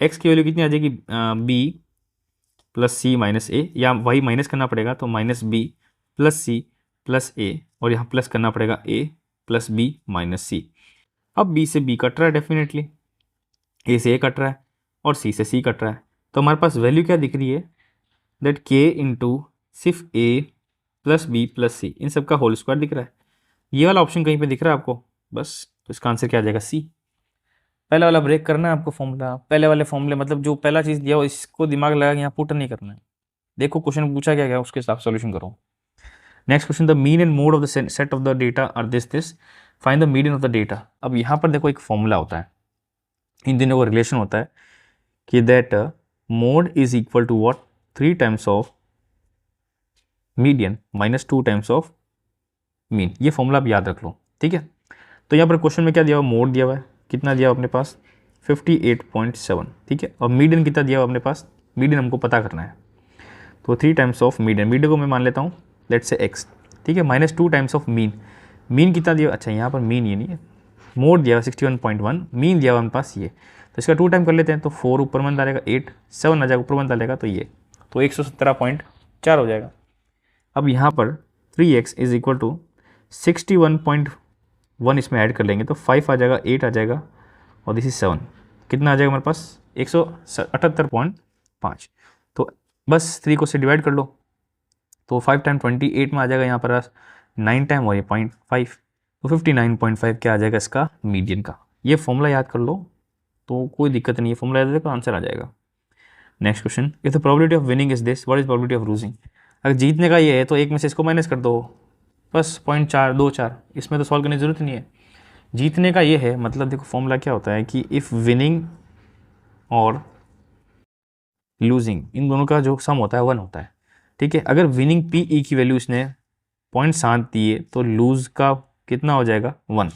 एक्स की वैल्यू कितनी आ जाएगी, B plus C minus A, या वाई माइनस करना पड़ेगा तो minus B plus C plus A, और यहाँ प्लस करना पड़ेगा A plus B minus C. अब बी से बी कट रहा है डेफिनेटली, ए से ए कट रहा है, और सी से सी कट रहा है, तो हमारे पास वैल्यू क्या दिख रही है, दैट के इंटू सिर्फ ए प्लस बी प्लस सी, इन सब का होल स्क्वायर दिख रहा है। ये वाला ऑप्शन कहीं पे दिख रहा है आपको, बस तो इसका आंसर क्या आ जाएगा सी। पहला वाला ब्रेक करना है आपको फॉर्मूला, पहले वाले फॉर्मूले मतलब जो पहला चीज़ दिया हो इसको दिमाग लगा के यहाँ पुट नहीं करना है, देखो क्वेश्चन पूछा क्या गया उसके हिसाब से सॉल्यूशन करो। Next question, the mean and mode of the set of the data are this find the median of the data. अब यहाँ पर देखो एक फॉर्मूला होता है, इन दोनों का रिलेशन होता है कि that mode is equal to what, 3 times of median minus 2 times of mean, ये फॉर्मूला आप याद रख लो, ठीक है। तो यहाँ पर क्वेश्चन में क्या दिया हुआ, मोड दिया हुआ है, कितना दिया हुआ अपने पास 58.7, ठीक है, और मीडियन कितना दिया हुआ अपने पास, मीडियन हमको पता करना है, तो 3 टाइम्स ऑफ मीडियन, मीडियन को मैं मान लेता हूँ लेट्स से एक्स, ठीक है, minus 2 times of mean, mean कितना दिया, अच्छा यहाँ पर मीन ये नहीं है, मोड दिया हुआ 61.1, मीन दिया हुआ हमारे पास ये, तो इसका 2 टाइम कर लेते हैं, तो 4 ऊपर मन डालेगा 8, 7 आ जाएगा ऊपर मन डालेगा तो ये, तो 117.4 हो जाएगा। अब यहाँ पर 3x इज इक्वल टू 61.1 इसमें ऐड कर लेंगे तो 5 आ जाएगा, 8 आ जाएगा, और दिस इज 7, कितना आ जाएगा हमारे पास 178.5, तो बस 3 को से डिवाइड कर लो, तो 5 टाइम 28 में आ जाएगा यहाँ पर 9 टाइम, और ये 0.5, तो 59.5 क्या आ जाएगा इसका मीडियन का। ये फॉर्मूला याद कर लो तो कोई दिक्कत नहीं है, फॉर्मूला याद रखो आंसर आ जाएगा। Next question, if the probability of winning is this, what is probability of losing. अगर जीतने का ये है तो एक में से इसको माइनस कर दो, बस 0.424, इसमें तो सॉल्व करने की जरूरत नहीं है। जीतने का ये है मतलब देखो फॉर्मूला क्या होता है कि इफ़ विनिंग और लूजिंग इन दोनों का जो सम होता है 1 होता है, ठीक है। अगर विनिंग पी ई की वैल्यू इसने 0.7 दिए तो लूज का कितना हो जाएगा 1,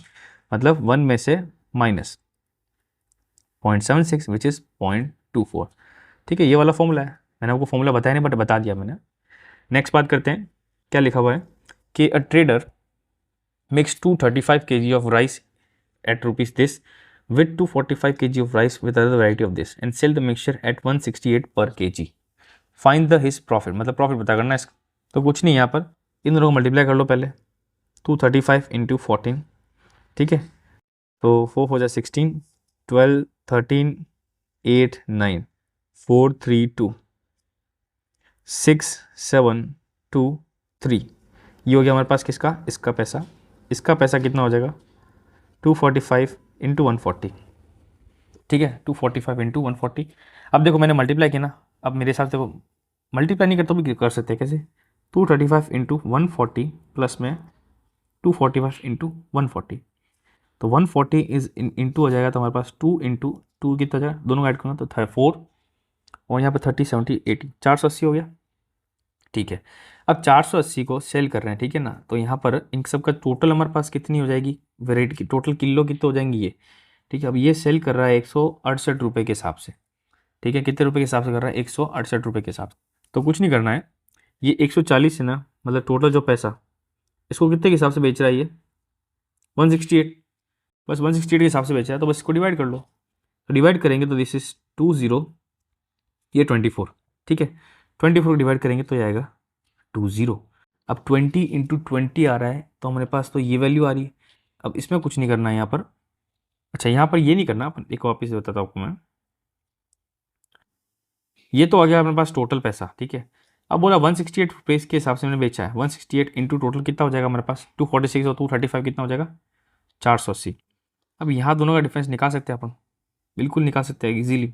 मतलब 1 में से माइनस 0.76 विच इज़ 0.24, ठीक है। ये वाला फॉर्मूला है, मैंने आपको फॉर्मूला बताया नहीं बट बता दिया मैंने। नेक्स्ट बात करते हैं, क्या लिखा हुआ है कि a trader makes 235 kg of rice at rupees this with 245 kg of rice with other variety of this and sell the mixture at 168 per kg. Find the his profit, मतलब प्रॉफिट पता करना है इसका। तो कुछ नहीं, यहाँ पर इन दोनों को मल्टीप्लाई कर लो पहले, 235 इंटू 14, ठीक है, तो 4 हो जाए 16, 12 13 8 9 4 3 2 6 7 2 3, ये हो गया हमारे पास किसका, इसका पैसा। इसका पैसा कितना हो जाएगा 245 इंटू 140, ठीक है, 245 इंटू 140। अब देखो मैंने मल्टीप्लाई किया ना, अब मेरे हिसाब से वो मल्टीप्लाई नहीं करते तो भी कर सकते हैं, कैसे 235 इंटू 140 प्लस में 245 इंटू 140, तो 140 इज इंटू हो जाएगा, तो हमारे पास 2 इंटू 2 कितना हो जाएगा, दोनों का ऐड करूँगा तो 4, और यहाँ पर 30 70 80 480 हो गया, ठीक है। अब 480 को सेल कर रहे हैं, ठीक है ना, तो यहाँ पर इन सब का टोटल हमारे पास कितनी हो जाएगी, वेराइटी की टोटल किलो कितने हो जाएंगी ये, ठीक है। अब ये सेल कर रहा है 168 रुपये के हिसाब से, ठीक है, कितने रुपये के हिसाब से कर रहा है 168 रुपये के हिसाब से। तो कुछ नहीं करना है, ये 140 है ना, मतलब टोटल जो पैसा इसको कितने के हिसाब से बेच रहा है ये 168, बस 168 के हिसाब से बेच रहा है, तो बस इसको डिवाइड कर लो, तो डिवाइड करेंगे तो दिस इज 20, ये 24, ठीक है, 24 को डिवाइड करेंगे तो ये आएगा 20। अब 20 इंटू 20 आ रहा है तो हमारे पास तो ये वैल्यू आ रही है। अब इसमें कुछ नहीं करना है, यहाँ पर अच्छा यहाँ पर ये नहीं करना, अपन एक वापस बताता हूँ आपको मैं। ये तो आ गया अपने पास टोटल पैसा, ठीक है। अब बोला 168 रुपीज़ के हिसाब से मैंने बेचा है, 168 इंटू टोटल कितना हो जाएगा हमारे पास, 246 और 235 कितना हो जाएगा, 480। अब यहाँ दोनों का डिफरेंस निकाल सकते हैं अपन, बिल्कुल निकाल सकते हैं इजीली।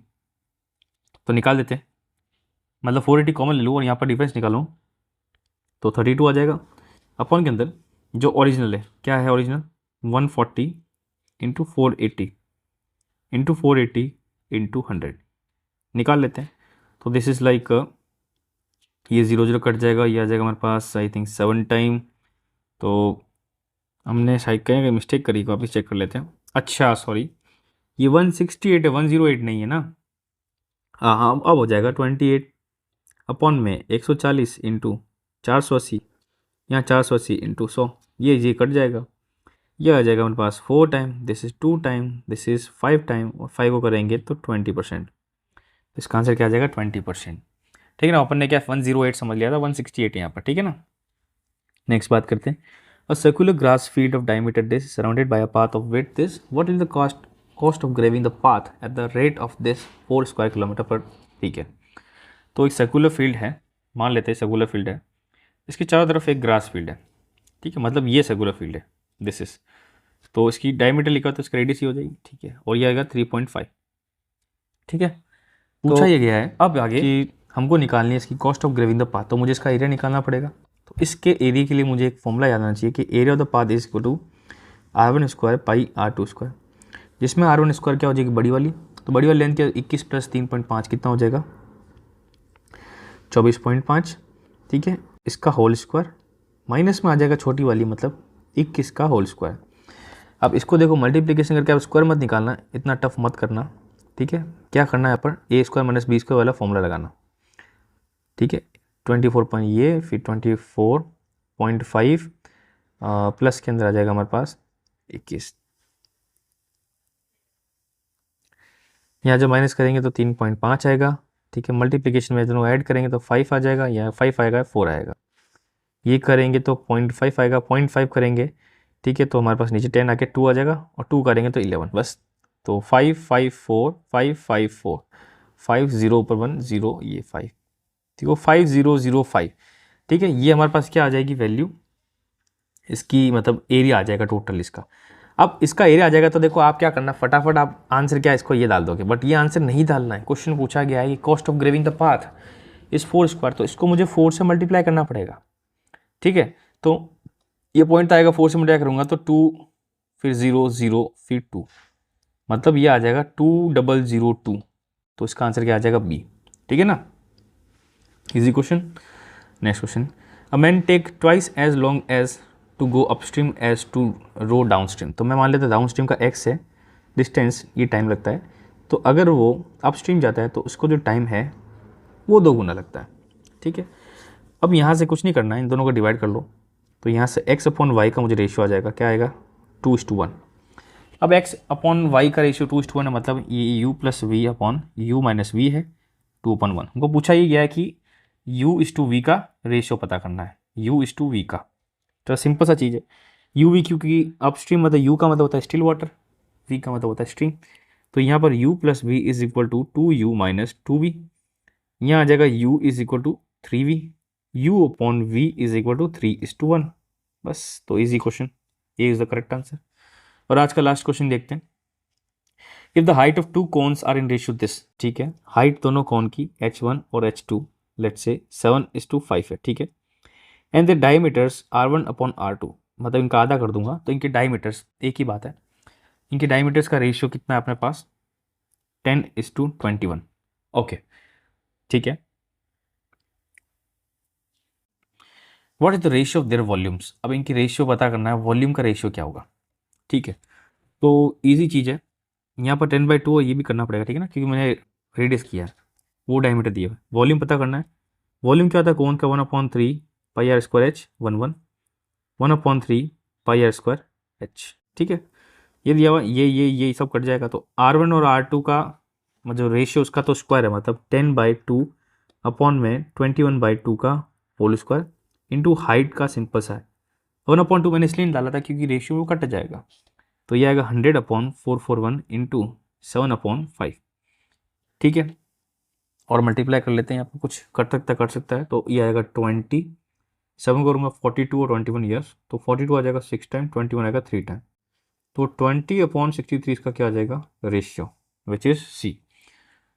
तो निकाल देते हैं, मतलब 480 कॉमन ले लूँ और यहाँ पर डिफरेंस निकालूँ तो 32 आ जाएगा। अपन के अंदर जो ओरिजिनल है, क्या है ओरिजिनल, 140 इंटू 480 इंटू 480 इंटू 100 निकाल लेते हैं। तो दिस इज़ लाइक ये 0 0 कट जाएगा, ये आ जाएगा हमारे पास आई थिंक 7 टाइम। तो हमने शायद कहीं मिस्टेक करी, वापस चेक कर लेते हैं। अच्छा सॉरी, ये 168 है, 108 नहीं है ना। हाँ हाँ, अब हो जाएगा 28 अपॉन में 140 इंटू 480, यहाँ 480 इंटू 100, ये कट जाएगा। ये आ जाएगा हमारे पास 4 time, this is 2 time, this is 5 time, और 5 को करेंगे तो 20%। इसका आंसर क्या आ जाएगा, 20%। ठीक है ना, अपन ने क्या 108 समझ लिया था, 168 यहाँ पर, ठीक है ना। नेक्स्ट बात करते हैं। A circular grass field of diameter this surrounded by a path of width this, what is the cost of graving the path at the rate of this 4 square kilometre पर। ठीक है, तो एक सर्कुलर फील्ड है, मान लेते हैं circular field है, इसके चारों तरफ एक ग्रास फील्ड है, ठीक है, मतलब ये सर्कुलर फील्ड है, दिस इज, तो इसकी डायमीटर लिखा तो इसकी रेडियस ही हो जाएगी, ठीक है, और ये आएगा 3.5। ठीक है, पूछा ये गया है अब आगे कि हमको निकालनी है इसकी cost of graving the path, तो मुझे इसका एरिया निकालना पड़ेगा। तो इसके एरिया के लिए मुझे एक फॉर्मूला याद आना चाहिए कि area of the path is equal to R1 square pi R2 square, जिसमें R1 स्क्वायर क्या हो जाएगी, बड़ी वाली, तो बड़ी वाली लेंथ क्या, 21 प्लस 3.5 कितना हो जाएगा, 24.5। ठीक है, इसका होल स्क्वायर माइनस में आ जाएगा छोटी वाली, मतलब 21 का होल स्क्वायर। अब इसको देखो मल्टीप्लिकेशन करके, आप स्क्वायर मत निकालना, इतना टफ मत करना, ठीक है। क्या करना है यहाँ पर, ए स्क्वायर माइनस बी स्क्वायर वाला फॉर्मूला लगाना, ठीक है। 24 पॉइंट ये, फिर 24.5 प्लस के अंदर आ जाएगा हमारे पास 21, यहाँ जब माइनस करेंगे तो 3.5 आएगा, ठीक है। मल्टीप्लिकेशन में दोनों ऐड करेंगे तो 5 आ जाएगा, या 5 आएगा 4 आएगा, ये करेंगे तो 0.5 आएगा, 0.5 करेंगे, ठीक है, तो हमारे पास नीचे 10 आके 2 आ जाएगा, और 2 करेंगे तो 11, बस। तो 554 554 5 0 ऊपर 1 0, ये 5, ठीक है, 5005। ठीक है, ये हमारे पास क्या आ जाएगी वैल्यू इसकी, मतलब एरिया आ जाएगा टोटल इसका। अब इसका एरिया आ जाएगा तो देखो आप क्या करना, फटाफट आप आंसर क्या इसको ये डाल दोगे, बट ये आंसर नहीं डालना है। क्वेश्चन पूछा गया है कि cost of graving the path इस 4 स्क्वायर, तो इसको मुझे 4 से मल्टीप्लाई करना पड़ेगा, ठीक है। तो ये पॉइंट आएगा, 4 से मल्टीप्लाई करूँगा तो 2, फिर 0 0 फिर 2, मतलब ये आ जाएगा 2002। तो इसका आंसर क्या आ जाएगा, बी। ठीक है ना, easy question. Next question, a man take twice as long as to go upstream as to row downstream. तो मैं मान लेता डाउनस्ट्रीम का एक्स है डिस्टेंस, ये टाइम लगता है, तो अगर वो अपस्ट्रीम जाता है तो उसको जो टाइम है वो 2 गुना लगता है, ठीक है। अब यहाँ से कुछ नहीं करना है, इन दोनों को डिवाइड कर लो, तो यहाँ से x अपॉन वाई का मुझे रेशियो आ जाएगा, क्या आएगा, 2:1। अब x अपॉन वाई का रेशियो 2:1 है, मतलब ये u plus v upon u minus v है, 2/1। हमको पूछा ही गया है कि u:v का रेशियो पता करना है, u:v का, तो सिंपल सा चीज़ है, u v, क्योंकि अपस्ट्रीम मतलब u का मतलब होता है स्टिल वाटर, v का मतलब होता है स्ट्रीम, तो यहाँ पर u plus v is equal to 2u minus 2v, यहाँ आ जाएगा u is equal to 3v, u upon v is equal to 3:1, बस। तो इजी क्वेश्चन, ये इज द करेक्ट आंसर। और आज का लास्ट क्वेश्चन देखते हैं, if the height of 2 cones are in ratio this, ठीक है, हाइट दोनों कोन की h1 और h2 लेट्स से 7:5 है, ठीक है, and the diameters R1 upon R2, मतलब इनका आधा कर दूंगा तो इनके डायमीटर्स एक ही बात है, इनके डायमीटर्स का रेशियो कितना है अपने पास, 10:21। ओके, ठीक है। What is the ratio of their volumes, अब इनकी रेशियो पता करना है, वॉल्यूम का रेशियो क्या होगा, ठीक है। तो ईजी चीज़ है, यहाँ पर 10/2 ये भी करना पड़ेगा, ठीक है ना, क्योंकि मैंने रेडियस किया है, वो डायमीटर दिया है, वॉल्यूम पता करना है। वॉल्यूम क्या होता है, कोन का 1/3 pi R square H 1/3 pi R square H, ठीक है, ये दिया हुआ, ये सब कट जाएगा, तो R1 और R2 का मतलब रेशियो उसका तो स्क्वायर है, मतलब 10/2 अपॉन में 21/2 का होल स्क्वायर इंटू हाइट का सिंपल सा है, 1/2 मैंने इसलिए नहीं डाला था क्योंकि रेशियो वो कट जाएगा, तो ये आएगा 100/441 इंटू 7/5, ठीक है। और मल्टीप्लाई कर लेते हैं, यहाँ पर कुछ कर सकता है, तो ये आएगा 7 करूँगा 42 और 21 ईयर्स, तो 42 आ जाएगा 6 टाइम, 21 आएगा 3 टाइम, तो 20/63 इसका क्या आ जाएगा रेशियो, विच इज़ सी।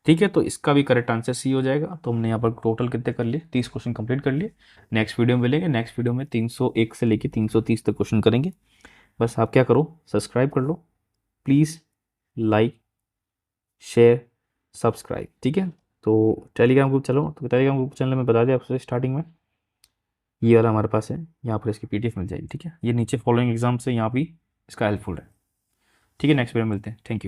ठीक है, तो इसका भी करेक्ट आंसर सी हो जाएगा। तो हमने यहाँ पर टोटल कितने कर लिए, 30 क्वेश्चन कंप्लीट कर लिए। नेक्स्ट वीडियो में मिलेंगे, नेक्स्ट वीडियो में 301 से लेके 330 तक क्वेश्चन करेंगे। बस आप क्या करो, सब्सक्राइब कर लो प्लीज़, लाइक शेयर सब्सक्राइब, ठीक है। तो टेलीग्राम ग्रुप चलो, तो टेलीग्राम ग्रुप चैनल में बता दें आपसे स्टार्टिंग में, ये वाला हमारे पास है, यहाँ पर इसकी PDF मिल जाएगी, ठीक है। ये नीचे फॉलोइंग एग्जाम से यहाँ भी इसका हेल्पफुल है, ठीक है। नेक्स्ट वीडियो में मिलते हैं, थैंक यू।